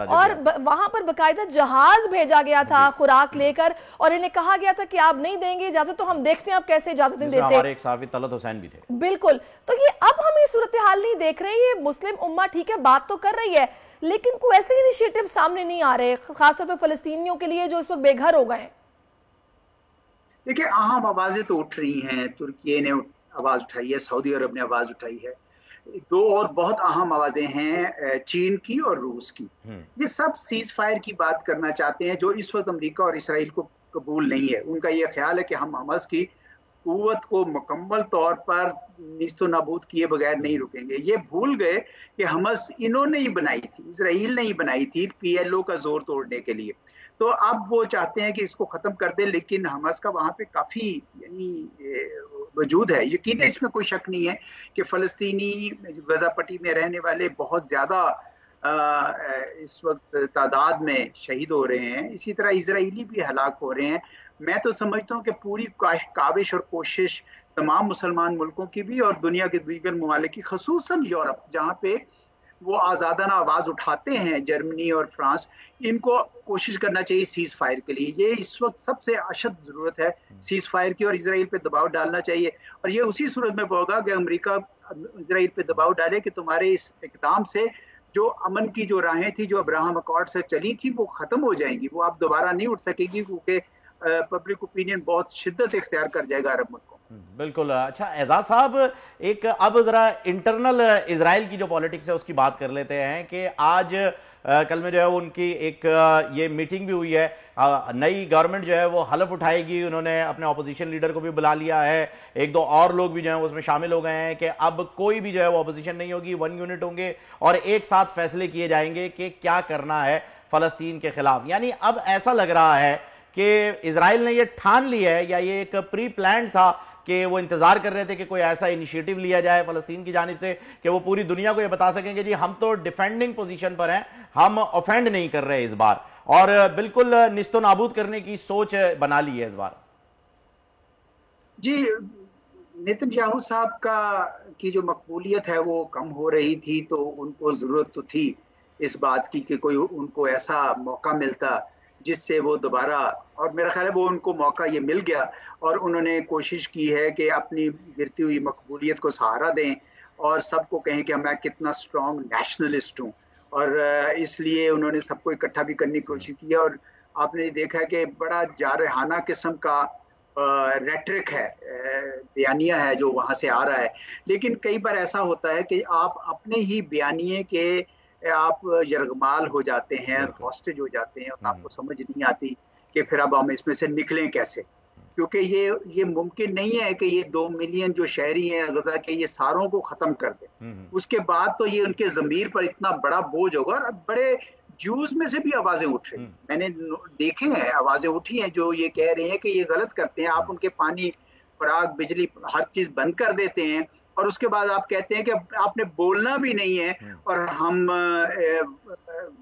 और वहां पर बकायदा जहाज भेजा गया था खुराक लेकर और इन्हें कहा गया था कि आप नहीं देंगे इजाजत तो हम देखते हैं आप कैसे इजाजत नहीं देते। हमारे एक साहब तलत हुसैन भी थे। बिल्कुल। तो ये अब हम ये सूरत हाल नहीं देख रहे। ये मुस्लिम उम्मा ठीक है बात तो कर रही है, लेकिन कोई ऐसे इनिशिएटिव सामने नहीं आ रहे, खासतौर पर फलस्तीनियों के लिए जो इस वक्त बेघर हो गए। देखिए, अहम आवाजें तो उठ रही हैं, तुर्की ने आवाज उठाई है, सऊदी अरब ने आवाज उठाई है, दो और बहुत अहम आवाजें हैं चीन की और रूस की। ये सब सीज फायर की बात करना चाहते हैं जो इस वक्त अमेरिका और इसराइल को कबूल नहीं है। उनका ये ख्याल है कि हम हमास की कुव्वत को मुकम्मल तौर पर नीस्तो नाबूद किए बगैर नहीं रुकेंगे। ये भूल गए कि हमास इन्होंने ही बनाई थी, इसराइल ने ही बनाई थी PLO का जोर तोड़ने के लिए। तो अब वो चाहते हैं कि इसको खत्म कर दे, लेकिन हमास का वहां पे काफी यानी वजूद है। यकीन है, इसमें कोई शक नहीं है कि फलस्तीनी गजा पट्टी में रहने वाले बहुत ज्यादा इस वक्त तादाद में शहीद हो रहे हैं। इसी तरह इजरायली भी हलाक हो रहे हैं। मैं तो समझता हूँ कि पूरी काविश और कोशिश तमाम मुसलमान मुल्कों की भी और दुनिया के दीगर ममालिक की, खसूसन यूरोप जहाँ पे वो आज़ादाना आवाज़ उठाते हैं, जर्मनी और फ्रांस, इनको कोशिश करना चाहिए सीज फायर के लिए। ये इस वक्त सबसे अशद ज़रूरत है सीज फायर की और इसराइल पे दबाव डालना चाहिए। और ये उसी सूरत में होगा कि अमेरिका इसराइल पे दबाव डाले कि तुम्हारे इस इक़दाम से जो अमन की जो राहें थी, जो अब्राहम अकॉर्ड से चली थी, वो ख़त्म हो जाएंगी, वो अब दोबारा नहीं उठ सकेगी, क्योंकि पब्लिक ओपिनियन बहुत शिद्दत इख्तियार कर जाएगा अरब मुल्कों। बिल्कुल। अच्छा एजाज साहब, एक अब जरा इंटरनल इजराइल की जो पॉलिटिक्स है उसकी बात कर लेते हैं कि आज कल में जो है उनकी एक ये मीटिंग भी हुई है। नई गवर्नमेंट जो है वो हलफ उठाएगी, उन्होंने अपने ऑपोजिशन लीडर को भी बुला लिया है, एक दो और लोग भी जो है उसमें शामिल हो गए हैं कि अब कोई भी जो है वो ऑपोजिशन नहीं होगी, 1 यूनिट होंगे और एक साथ फैसले किए जाएंगे कि क्या करना है फलस्तीन के खिलाफ। यानी अब ऐसा लग रहा है कि इजराइल ने ये ठान लिया है, या ये एक प्री प्लान था कि वो इंतजार कर रहे थे कि कोई ऐसा इनिशिएटिव लिया जाए फलस्तीन की जानिब से कि वो पूरी दुनिया को ये बता सकेंगे जी हम तो डिफेंडिंग पोजीशन पर हैं, हम ऑफेंड नहीं कर रहे इस बार, और बिल्कुल निस्तो नाबूद करने की सोच बना ली है इस बार। जी, नेतन्याहू साहब की जो मकबूलियत है वो कम हो रही थी, तो उनको जरूरत तो थी इस बात की कि कोई उनको ऐसा मौका मिलता जिससे वो दोबारा, और मेरा ख्याल है वो उनको मौका ये मिल गया और उन्होंने कोशिश की है कि अपनी गिरती हुई मकबूलियत को सहारा दें और सबको कहें कि मैं कितना स्ट्रॉन्ग नेशनलिस्ट हूँ, और इसलिए उन्होंने सबको इकट्ठा भी करने की कोशिश की। और आपने देखा है कि बड़ा जारहाना किस्म का रेट्रिक है, बयानिया है जो वहाँ से आ रहा है। लेकिन कई बार ऐसा होता है कि आप अपने ही बयानिए के आप यरगमाल हो जाते हैं, हॉस्टेज हो जाते हैं, और आपको समझ नहीं आती कि फिर अब हम इसमें से निकलें कैसे, क्योंकि ये मुमकिन नहीं है कि ये 2 मिलियन जो शहरी हैं गजा के, ये सारों को खत्म कर दें। उसके बाद तो ये उनके ज़मीर पर इतना बड़ा बोझ होगा। और बड़े जूस में से भी आवाजें उठ रही, मैंने देखे हैं, आवाजें उठी हैं जो ये कह रहे हैं कि ये गलत करते हैं, आप उनके पानी, खुराक, बिजली, हर चीज बंद कर देते हैं, और उसके बाद आप कहते हैं कि आपने बोलना भी नहीं है और हम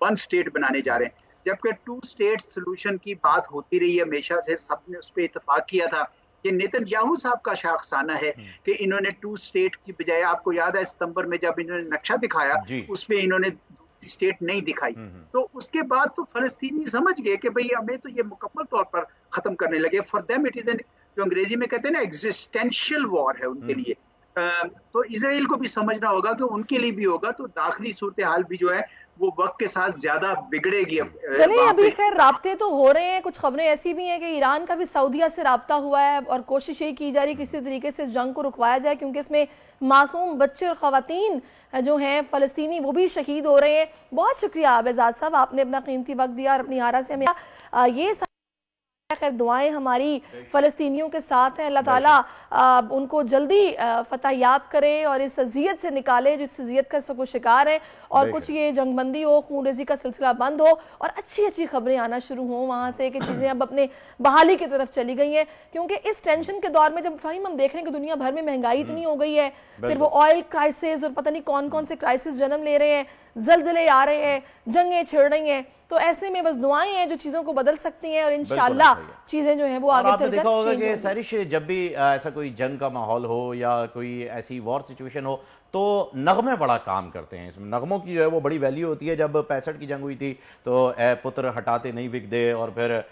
1 स्टेट बनाने जा रहे हैं। जबकि 2 स्टेट सोल्यूशन की बात होती रही है हमेशा से, सबने उस पर इत्तेफाक किया था। ये नेतन्याहू साहब का शाखसाना है कि इन्होंने 2 स्टेट की बजाय, आपको याद है सितंबर में जब इन्होंने नक्शा दिखाया उसमें इन्होंने दूसरी स्टेट नहीं दिखाई, तो उसके बाद तो फलस्तीनी समझ गए कि भाई हमें तो ये मुकम्मल तौर पर खत्म करने लगे। For them it is an, जो अंग्रेजी में कहते हैं ना, एग्जिस्टेंशियल वॉर है उनके लिए। तो इजराइल को भी समझना होगा कि उनके लिए भी होगा, तो दाखिली सूरत हाल भी जो है वो वक्त के साथ ज्यादा बिगड़ेगी। चलिए, अभी खैर राब्ते तो हो रहे हैं, कुछ खबरें ऐसी भी हैं कि ईरान का भी सऊदीया से राब्ता हुआ है और कोशिश ये की जा रही है किसी तरीके से इस जंग को रुकवाया जाए, क्योंकि इसमें मासूम बच्चे और खवातीन जो हैं फ़लस्तीनी वो भी शहीद हो रहे हैं। बहुत शुक्रिया एजाज साहब, आपने अपना कीमती वक्त दिया और अपनी आरा से हमें ये खैर दुआएं हमारी फ़लस्तीनियों के साथ हैं। अल्लाह ताला उनको जल्दी फतह याब करे और इस अजियत से निकाले जो इस अजियत का सबको शिकार है, और कुछ ये जंगबंदी हो, खून रेजी का सिलसिला बंद हो और अच्छी अच्छी खबरें आना शुरू हों वहाँ से कि चीज़ें अब अपने बहाली की तरफ चली गई हैं। क्योंकि इस टेंशन के दौर में जब फ़हीम हम देख रहे हैं कि दुनिया भर में महंगाई इतनी हो गई है, फिर वो ऑयल क्राइसिस और पता नहीं कौन कौन से क्राइसिस जन्म ले रहे हैं, ज़लज़ले आ रहे हैं, जंगें छिड़ रही हैं, तो ऐसे में बस दुआएं हैं जो चीजों को बदल सकती हैं और इंशाल्लाह चीजें जो हैं वो आगे चलकर देखा होगा कि सरिश जब भी ऐसा कोई जंग का माहौल हो या कोई ऐसी वॉर सिचुएशन हो तो नगमे बड़ा काम करते हैं। इसमें नगमों की जो है वो बड़ी वैल्यू होती है। जब 65 की जंग हुई थी तो ए पुत्र हटाते नहीं बिक दे, और फिर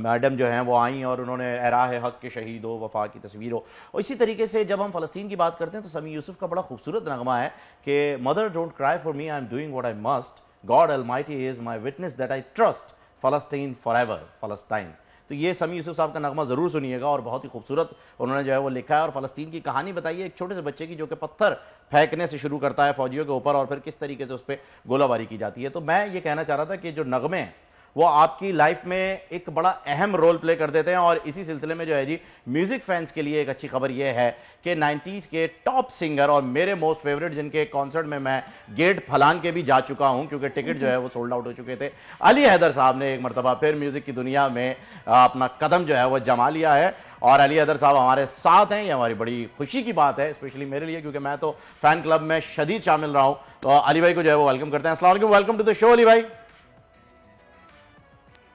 मैडम जो हैं वो आई और उन्होंने एराह हक के शहीद हो, वफा की तस्वीर हो। और इसी तरीके से जब हम फ़लस्तीन की बात करते हैं तो समी यूसुफ का बड़ा खूबसूरत नगमा है कि mother don't cry for me, I am doing what I must, God Almighty is my witness that I trust Palestine forever, Palestine। तो ये समी यूसुफ साहब का नगमा ज़रूर सुनिएगा और बहुत ही खूबसूरत उन्होंने जो है वो लिखा है। और फ़लस्तीन की कहानी बताई है एक छोटे से बच्चे की जो कि पत्थर फेंकने से शुरू करता है फौजियों के ऊपर और फिर किस तरीके से उस पर गोलाबारी की जाती है। तो मैं ये कहना चाह रहा था कि जो नगमे हैं वो आपकी लाइफ में एक बड़ा अहम रोल प्ले कर देते हैं। और इसी सिलसिले में जो है जी म्यूजिक फैंस के लिए एक अच्छी खबर ये है कि 90s के टॉप सिंगर और मेरे मोस्ट फेवरेट जिनके कॉन्सर्ट में मैं गेट फलांग के भी जा चुका हूं क्योंकि टिकट जो है वो सोल्ड आउट हो चुके थे, अली हैदर साहब ने एक मरतबा फिर म्यूजिक की दुनिया में अपना कदम जो है वो जमा लिया है। और अली हैदर साहब हमारे साथ हैं, ये हमारी बड़ी खुशी की बात है, स्पेशली मेरे लिए क्योंकि मैं तो फैन क्लब में शदीद शामिल रहा हूं। तो अली भाई को जो है वो वेलकम करते हैं। अस्सलाम वालेकुम, welcome to the show Ali भाई।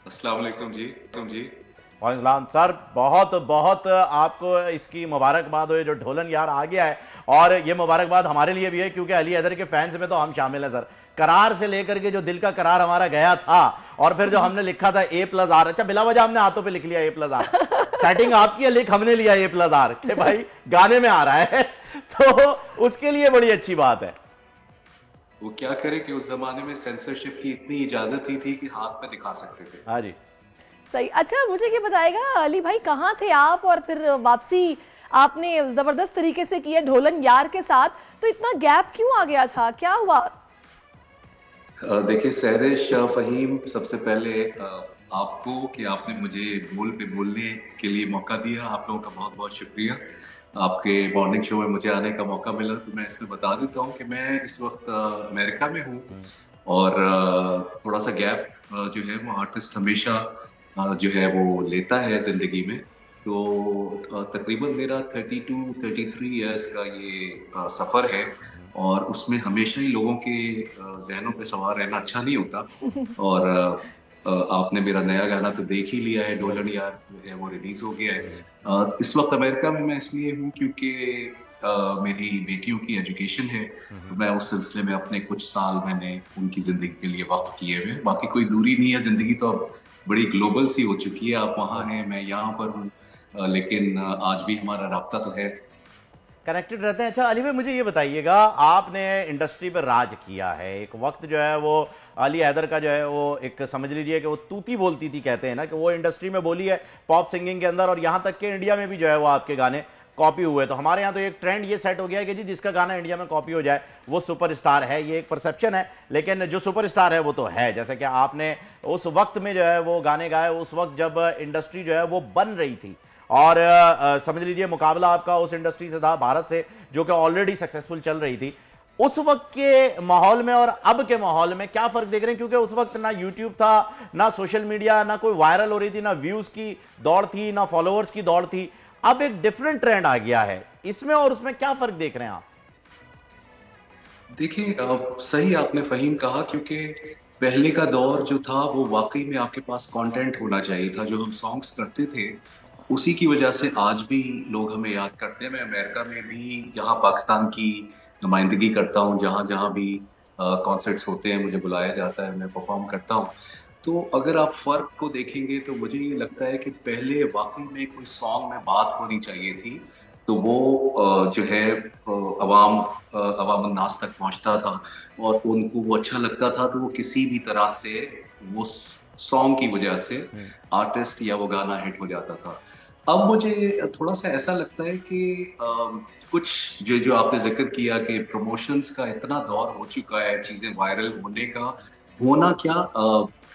अस्सलाम वालेकुम जी। वालेकुम सर, बहुत बहुत आपको इसकी मुबारकबाद हो, जो ढोलन यार आ गया है। और ये मुबारकबाद हमारे लिए भी है क्योंकि अली हैदर के फैंस में तो हम शामिल हैं सर। करार से लेकर के जो दिल का करार हमारा गया था और फिर जो हमने लिखा था A+R, अच्छा बिला वजह हमने हाथों पे लिख लिया A+R, सेटिंग आपकी है, लिख हमने लिया A+R कि भाई गाने में आ रहा है, तो उसके लिए बड़ी अच्छी बात है। वो क्या करे कि उस जमाने में सेंसरशिप की इतनी इजाजत ही थी कि हाथ में दिखा सकते थे। हाँ जी सही। अच्छा मुझे ये बताएगा अली भाई, कहाँ थे आप और फिर वापसी आपने जबरदस्त तरीके से की है ढोलन यार के साथ, तो इतना गैप क्यों आ गया था, क्या हुआ? देखिए सहरिश, फहीम, सबसे पहले आपको कि आपने मुझे बोल पे बोलने के लिए मौका दिया, आप लोगों का बहुत बहुत शुक्रिया। आपके मॉर्निंग शो में मुझे आने का मौका मिला तो मैं इसमें बता देता हूँ कि मैं इस वक्त अमेरिका में हूँ और थोड़ा सा गैप जो है वो आर्टिस्ट हमेशा जो है वो लेता है जिंदगी में। तो तकरीबन मेरा 32-33 इयर्स का ये सफ़र है और उसमें हमेशा ही लोगों के जहनों पे सवार रहना अच्छा नहीं होता। और आपने मेरा नया गाना तो देख ही लिया है, ढोलन यार जो है वो रिलीज हो गया है। इस वक्त अमेरिका में मैं इसलिए हूँ क्योंकि मेरी बेटियों की एजुकेशन है, तो मैं उस सिलसिले में अपने कुछ साल मैंने उनकी जिंदगी के लिए वक्फ किए हुए। बाकी कोई दूरी नहीं है, जिंदगी तो अब बड़ी ग्लोबल सी हो चुकी है। आप वहाँ हैं, मैं यहाँ पर हूँ, लेकिन आज भी हमारा राब्ता तो है। कनेक्टेड रहते हैं। अच्छा अली भाई मुझे ये बताइएगा, आपने इंडस्ट्री पर राज किया है, एक वक्त जो है वो अली हैदर का जो है वो एक समझ लीजिए कि वो तूती बोलती थी, कहते हैं ना कि वो इंडस्ट्री में बोली है पॉप सिंगिंग के अंदर, और यहाँ तक कि इंडिया में भी जो है वो आपके गाने कॉपी हुए। तो हमारे यहाँ तो एक ट्रेंड ये सेट हो गया है कि जी जिसका गाना इंडिया में कॉपी हो जाए वो सुपरस्टार है। ये एक परसेप्शन है, लेकिन जो सुपरस्टार है वो तो है। जैसे कि आपने उस वक्त में जो है वो गाने गाए, उस वक्त जब इंडस्ट्री जो है वो बन रही थी, और समझ लीजिए मुकाबला आपका उस इंडस्ट्री से था, भारत से, जो कि ऑलरेडी सक्सेसफुल चल रही थी। उस वक्त के माहौल में और अब के माहौल में क्या फर्क देख रहे हैं? क्योंकि उस वक्त ना यूट्यूब था, ना सोशल मीडिया, ना कोई वायरल हो रही थी, ना व्यूज की दौड़ थी, ना फॉलोअर्स की दौड़ थी। अब एक डिफरेंट ट्रेंड आ गया है, इसमें और उसमें क्या फर्क देख रहे हैं आप? देखिए सही आपने फहीम कहा, क्योंकि पहले का दौर जो था वो वाकई में आपके पास कंटेंट होना चाहिए था। जो हम सॉन्ग्स करते थे उसी की वजह से आज भी लोग हमें याद करते हैं। मैं अमेरिका में भी, यहाँ पाकिस्तान की नुमाइंदगी करता हूँ, जहाँ जहाँ भी कॉन्सर्ट्स होते हैं मुझे बुलाया जाता है, मैं परफॉर्म करता हूँ। तो अगर आप फर्क को देखेंगे तो मुझे ये लगता है कि पहले वाकई में कोई सॉन्ग में बात होनी चाहिए थी, तो वो जो है अवाम नास तक पहुंचता था और उनको वो अच्छा लगता था, तो वो किसी भी तरह से वो सॉन्ग की वजह से आर्टिस्ट या वो गाना हिट हो जाता था। अब मुझे थोड़ा सा ऐसा लगता है कि कुछ जो आपने जिक्र किया कि प्रमोशंस का इतना दौर हो चुका है, चीजें वायरल होने का, होना क्या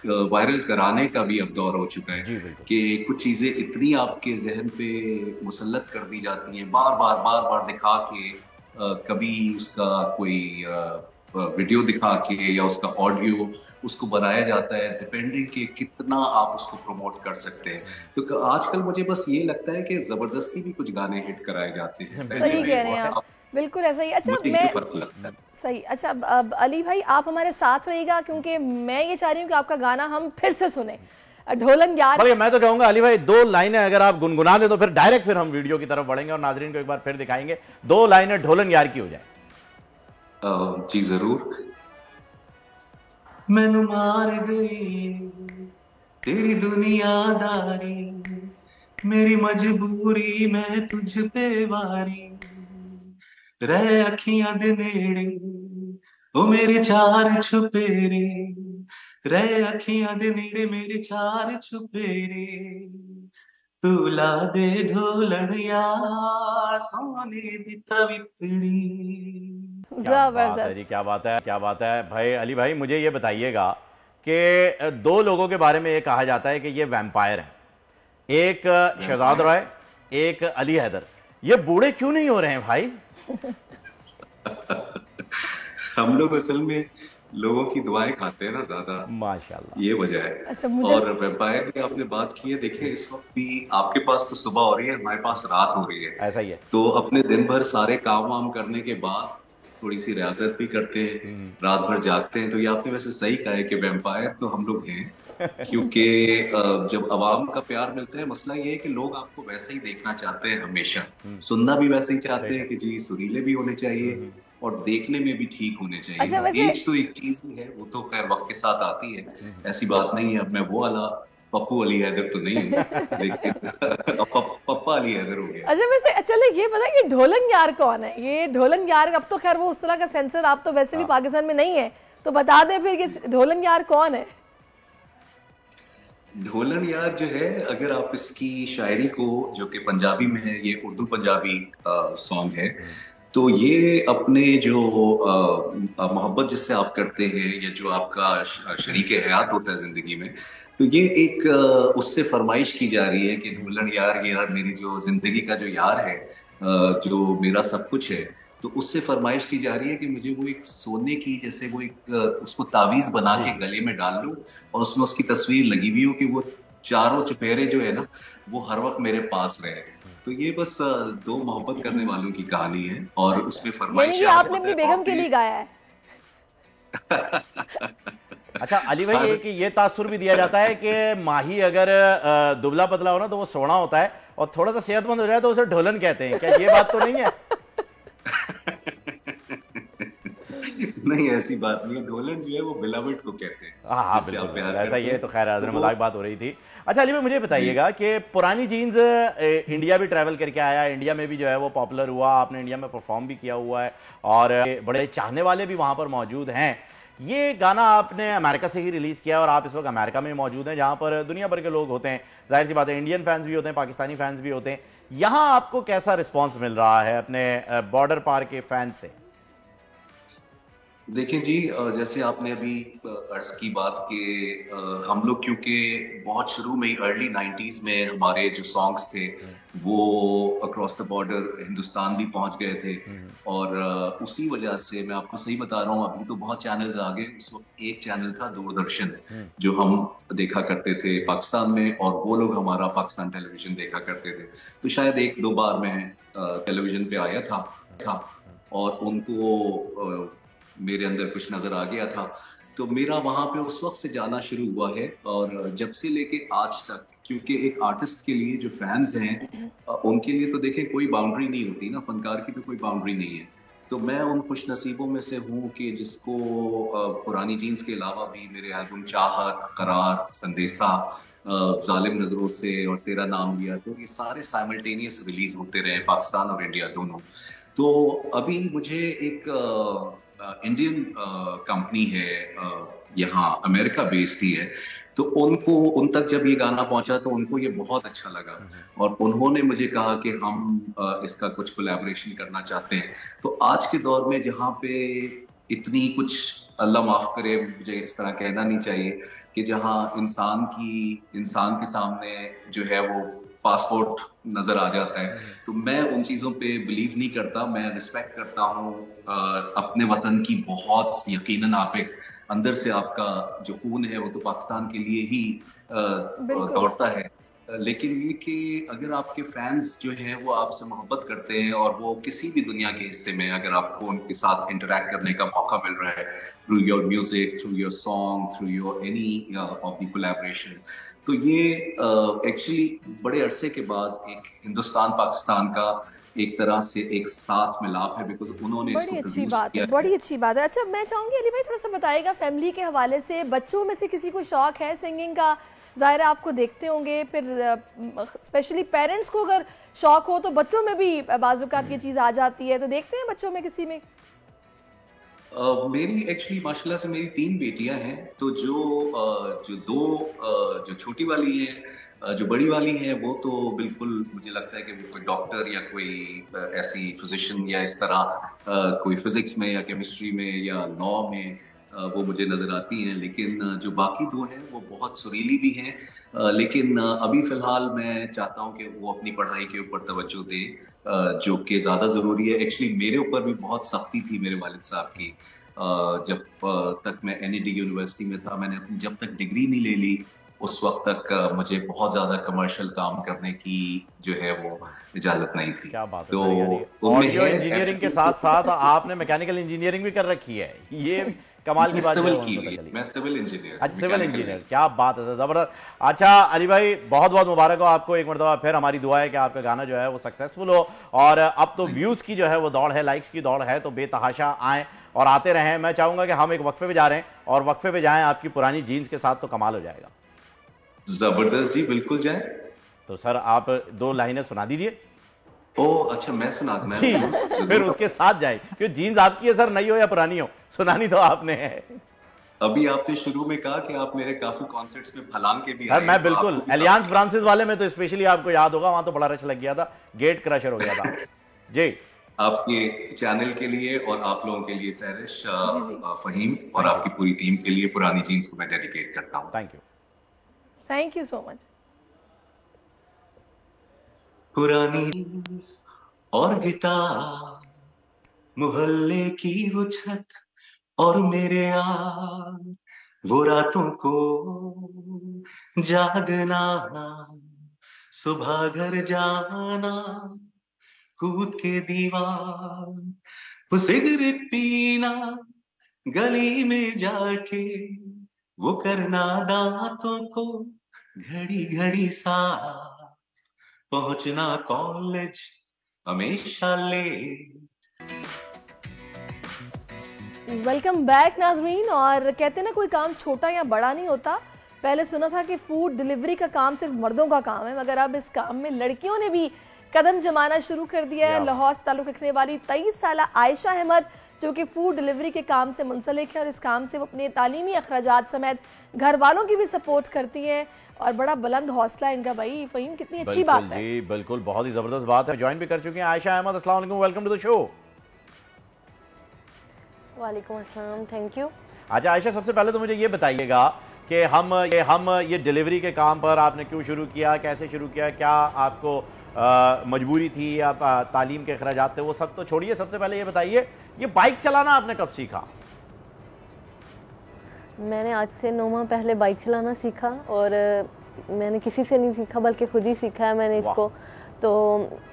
वायरल कराने का भी अब दौर हो चुका है कि कुछ चीजें इतनी आपके जहन पे मुसल्लत कर दी जाती हैं, बार बार दिखा के, कभी उसका कोई वीडियो दिखा के या उसका ऑडियो उसको बनाया जाता है, डिपेंडिंग कि कितना आप उसको प्रमोट कर सकते हैं। तो आजकल मुझे बस ये लगता है कि जबरदस्ती भी कुछ गाने हिट कराए जाते हैं। सही कह रहे हैं आप, बिल्कुल ऐसा ही। अच्छा मैं सही, अच्छा अब अली भाई आप हमारे साथ रहिएगा, क्योंकि मैं ये चाह रही हूँ कि आपका गाना हम फिर से सुने, ढोलन यार। मैं तो कहूंगा अली भाई 2 लाइनें अगर आप गुनगुना दे तो फिर डायरेक्ट फिर हम वीडियो की तरफ बढ़ेंगे और नाजरीन को एक बार फिर दिखाएंगे। 2 लाइनें ढोलन यार की हो जाए। जी जरूर। मैनू मार गई तेरी दुनियादारी, मेरी मजबूरी मैं तुझ पे वारी, रह अखियां दे नेड़े ओ मेरे 4 छुपेरे, रह अखियां दे नेड़े मेरे 4 छुपेरे, तू ला दे ढोलन यार सोने दी तवितड़ी। जबरदस्त, क्या बात है, क्या बात है भाई। अली भाई मुझे ये बताइएगा कि 2 लोगों के बारे में ये कहा जाता है कि ये वैम्पायर हैं, एक शहजाद रॉय, एक अली हैदर। ये बूढ़े क्यों नहीं हो रहे हैं भाई? हम लोग असल में लोगों की दुआएं खाते हैं ना ज्यादा, माशाल्लाह, ये वजह है। अच्छा, और वैम्पायर की आपने बात की है, देखिए इस वक्त भी आपके पास तो सुबह हो रही है, हमारे पास रात हो रही है, ऐसा ही है। तो अपने दिन भर सारे काम वाम करने के बाद थोड़ी सी रियाजत भी करते हैं, रात भर जागते हैं। तो ये आपने वैसे सही कहा है कि वैम्पायर तो हम लोग हैं, क्योंकि जब अवाम का प्यार मिलता है, मसला ये है कि लोग आपको वैसे ही देखना चाहते हैं, हमेशा सुनना भी वैसे ही चाहते हैं कि जी सुरीले भी होने चाहिए और देखने में भी ठीक होने चाहिए। अच्छा, वैसे एज तो एक चीज ही है, वो तो खैर वक्त के साथ आती है, ऐसी बात नहीं है। अब मैं वो वाला पप्पू अली हैदर तो नहीं हूँ, लेकिन पप्पा अली हैदर हो गया। अच्छा वैसे चलो ये पता है कि ढोलन यार कौन है? ये ढोलन यार अब तो खैर वो उस तरह का सेंसर आप तो वैसे भी पाकिस्तान में नहीं है, तो बता दें फिर कि ढोलन यार कौन है? ढोलन यार जो है, अगर आप इसकी शायरी को, जो कि पंजाबी में है, ये उर्दू पंजाबी सॉन्ग है, तो ये अपने जो मोहब्बत जिससे आप करते हैं या जो आपका शरीक हयात होता है जिंदगी में, तो ये एक उससे फरमाइश की जा रही है कि ढोलन यार, ये यार मेरी जो जिंदगी का जो यार है, जो मेरा सब कुछ है, तो उससे फरमाइश की जा रही है कि मुझे वो एक सोने की, जैसे वो एक उसको तावीज बना के गले में डाल लूं और उसमें उसकी तस्वीर लगी हुई हो कि वो 4 चुपेरे जो है ना वो हर वक्त मेरे पास रहे। तो ये बस 2 मोहब्बत करने वालों की कहानी है और उसमें फरमाइश आपने अपनी बेगम के लिए गाया है। अच्छा अली भाई, एक ये तासुर भी दिया जाता है कि माही अगर दुबला पतला हो ना तो वो सोना होता है, और थोड़ा सा सेहतमंद हो जाए तो उसे ढोलन कहते हैं। क्या ये बात तो नहीं है? नहीं, ऐसी बात नहीं है। डोलन जो है वो बिलावट को कहते हैं। हाँ जिससे आप बिल्कुल प्यार ऐसा करते ही है। हैं। तो खैर तो अदर वो मजाक बात हो रही थी। अच्छा अली भाई मुझे बताइएगा कि पुरानी जीन्स इंडिया भी ट्रैवल करके आया, इंडिया में भी जो है वो पॉपुलर हुआ, आपने इंडिया में परफॉर्म भी किया हुआ है और बड़े चाहने वाले भी वहाँ पर मौजूद हैं। ये गाना आपने अमेरिका से ही रिलीज़ किया और आप इस वक्त अमेरिका में मौजूद हैं जहाँ पर दुनिया भर के लोग होते हैं, जाहिर सी बात है इंडियन फैंस भी होते हैं, पाकिस्तानी फैंस भी होते हैं। यहाँ आपको कैसा रिस्पॉन्स मिल रहा है अपने बॉर्डर पार के फैंस से? देखिए जी, जैसे आपने अभी अर्ज की बात कि हम लोग क्योंकि बहुत शुरू में अर्ली 90s में हमारे जो सॉन्ग्स थे वो अक्रॉस द बॉर्डर हिंदुस्तान भी पहुंच गए थे और उसी वजह से मैं आपको सही बता रहा हूँ, अभी तो बहुत चैनल्स आ गए। उस वक्त एक चैनल था दूरदर्शन जो हम देखा करते थे पाकिस्तान में और वो लोग हमारा पाकिस्तान टेलीविजन देखा करते थे। तो शायद 1-2 बार मैं टेलीविजन पे आया था और उनको मेरे अंदर कुछ नजर आ गया था, तो मेरा वहां पे उस वक्त से जाना शुरू हुआ है। और जब से लेके आज तक, क्योंकि एक आर्टिस्ट के लिए जो फैंस हैं उनके लिए तो देखें कोई बाउंड्री नहीं होती ना, फनकार की तो कोई बाउंड्री नहीं है। तो मैं उन खुश नसीबों में से हूँ कि जिसको पुरानी जीन्स के अलावा भी मेरे एल्बम चाहत, करार, संदेशा, जालिम नजरों से और तेरा नाम लिया, तो ये सारे साइमल्टेनियस रिलीज होते रहे पाकिस्तान और इंडिया दोनों। तो अभी मुझे एक इंडियन कंपनी है, यहाँ अमेरिका बेस्ड ही है, तो उन तक जब ये गाना पहुंचा तो उनको ये बहुत अच्छा लगा और उन्होंने मुझे कहा कि हम इसका कुछ कोलैबोरेशन करना चाहते हैं। तो आज के दौर में जहाँ पे इतनी कुछ, अल्लाह माफ करे मुझे इस तरह कहना नहीं चाहिए, कि जहाँ इंसान के सामने जो है वो पासपोर्ट नजर आ जाता है, तो मैं उन चीजों पे बिलीव नहीं करता। मैं रिस्पेक्ट करता हूँ अपने वतन की बहुत। यकीनन आप एक अंदर से आपका जो खून है वो तो पाकिस्तान के लिए ही दौड़ता है, लेकिन ये कि अगर आपके फैंस जो हैं वो आपसे मोहब्बत करते हैं और वो किसी भी दुनिया के हिस्से में अगर आपको उनके साथ इंटरेक्ट करने का मौका मिल रहा है through your music, through your song, through your any of the collaboration, तो ये एक्चुअली बड़े अरसे के बाद एक हिंदुस्तान पाकिस्तान का एक तरह से एक साथ मिलाप है, बिकॉज उन्होंने बड़ी अच्छी बात है, बड़ी अच्छी बात है। अच्छा मैं चाहूंगी अली भाई थोड़ा सा बताइएगा फैमिली के हवाले से, बच्चों में से किसी को शौक है सिंगिंग का? ज़ाहिर है आपको देखते होंगे, फिर स्पेशली पेरेंट्स को अगर शौक हो तो बच्चों में भी बाज़-औक़ात ये चीज़ आ जाती है, तो देखते हैं बच्चों में किसी में? मेरी एक्चुअली माशाल्लाह से मेरी 3 बेटियां हैं, तो जो छोटी वाली है, जो बड़ी वाली है, वो तो बिल्कुल मुझे लगता है कि वो कोई डॉक्टर या कोई ऐसी फिजिशियन या इस तरह कोई फिजिक्स में या केमिस्ट्री में या लॉ में वो मुझे नजर आती हैं। लेकिन जो बाकी 2 हैं वो बहुत सुरीली भी हैं, लेकिन अभी फिलहाल मैं चाहता हूं कि वो अपनी पढ़ाई के ऊपर तवज्जो दें, जो कि ज़्यादा ज़रूरी है। एक्चुअली मेरे ऊपर भी बहुत सख्ती थी मेरे वालिद साहब की, जब तक मैं NED यूनिवर्सिटी में था, मैंने अपनी जब तक डिग्री नहीं ले ली उस वक्त तक मुझे बहुत ज्यादा कमर्शियल काम करने की जो है वो इजाजत नहीं थी। क्या बात है तो सर, ऑडियो इंजीनियरिंग के साथ साथ आपने मैकेनिकल इंजीनियरिंग भी कर रखी है, ये कमाल की बात है। मैं सिविल इंजीनियर। अच्छा सिविल इंजीनियर, क्या बात है, जबरदस्त। अच्छा अली भाई बहुत बहुत मुबारक हो आपको, एक मरतबा फिर हमारी दुआ है कि आपका गाना जो है वो सक्सेसफुल हो और अब तो व्यूज की जो है वो दौड़ है, लाइक्स की दौड़ है, तो बेतहाशा आए और आते रहें। मैं चाहूंगा कि हम एक वक्फे पे जा रहे हैं और वक्फे पे जाएं आपकी पुरानी जीन्स के साथ, तो कमाल हो जाएगा। जबरदस्त जी, बिल्कुल जाए। तो सर आप 2 लाइनें सुना दीजिए। ओ अच्छा, मैं सुना जी, फिर उसके साथ जाए, क्योंकि जीन्स आपकी है सर, नई हो या पुरानी हो, सुनानी तो आपने है। अभी आपने शुरू में कहा कि आप मेरे काफी कॉन्सर्ट्स में फलांग के भी सर मैं बिल्कुल एलियांस फ्रांसिस वाले में तो स्पेशली आपको याद होगा, वहां तो बड़ा रश लग गया था, गेट क्रशर हो गया था। जी आपके चैनल के लिए और आप लोगों के लिए सहरिश, फहीम और आपकी पूरी टीम के लिए पुरानी जीन्स को मैं डेडिकेट करता हूँ। Thank you so much. पुरानी जीन्स और गिटार, मोहल्ले की वो छत और मेरे यार, वो रातों को जागना, सुबह घर जाना, कूद के दीवार, वो सिगरेट पीना, गली में जाके वो करना दांतों को घड़ी घड़ी साफ, पहुंचना कॉलेज हमेशा लेट। वेलकम बैक नाजरीन। और कहते हैं ना कोई काम छोटा या बड़ा नहीं होता। पहले सुना था कि फूड डिलीवरी का काम सिर्फ मर्दों का काम है, मगर अब इस काम में लड़कियों ने भी कदम जमाना शुरू कर दिया है। लाहौर से ताल्लुक़ रखने वाली 23 साला आयशा अहमद जो कि फूड डिलीवरी के काम से मुंसलिक है और इस काम से वो अपने तालीमी अखराजात समेत घर वालों की भी सपोर्ट करती हैं और बड़ा बुलंद हौसला इनका। भाई फ़हीम, कितनी अच्छी बात है। जी बिल्कुल, बहुत ही ज़बरदस्त बात है। ज्वाइन भी कर चुके हैं आयशा अहमद। अस्सलाम वालेकुम, वेलकम टू द शो। वालेकुम अस्सलाम, थैंक यू। अच्छा आयशा, सबसे पहले तो मुझे ये बताइएगा कि हम ये डिलीवरी के काम पर आपने क्यों शुरू किया, कैसे शुरू किया, क्या आपको मजबूरी थी या तालीम के अखराजात थे, वो सब तो छोड़िए। सबसे पहले ये बताइए, ये बाइक चलाना आपने कब सीखा? मैंने आज से 9 माह पहले बाइक चलाना सीखा और मैंने किसी से नहीं सीखा बल्कि खुद ही सीखा है मैंने इसको। तो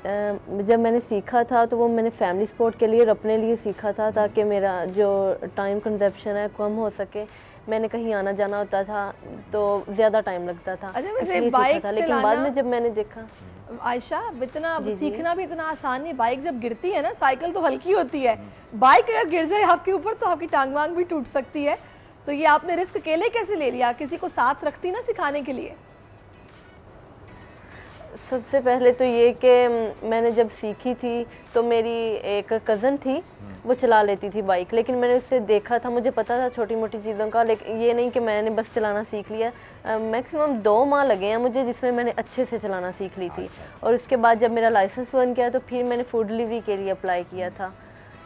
जब मैंने सीखा था तो वो मैंने फैमिली सपोर्ट के लिए और अपने लिए सीखा था ताकि मेरा जो टाइम कंजप्शन है कम हो सके। मैंने कहीं आना जाना होता था तो ज़्यादा टाइम लगता था। अच्छा, वैसे बाइक था, लेकिन बाद में जब मैंने देखा आयशा इतना सीखना भी इतना आसान नहीं। बाइक जब गिरती है ना, साइकिल तो हल्की होती है, बाइक अगर गिर जाए आपके ऊपर तो आपकी टांग वांग भी टूट सकती है। तो ये आपने रिस्क अकेले कैसे ले लिया? किसी को साथ रखती ना सिखाने के लिए? सबसे पहले तो ये कि मैंने जब सीखी थी तो मेरी एक कज़न थी, वो चला लेती थी बाइक, लेकिन मैंने उससे देखा था, मुझे पता था छोटी मोटी चीज़ों का, लेकिन ये नहीं कि मैंने बस चलाना सीख लिया। मैक्सिमम 2 माह लगे हैं मुझे जिसमें मैंने अच्छे से चलाना सीख ली थी। और उसके बाद जब मेरा लाइसेंस बन गया तो फिर मैंने फूड डिलीवरी के लिए अप्लाई किया था।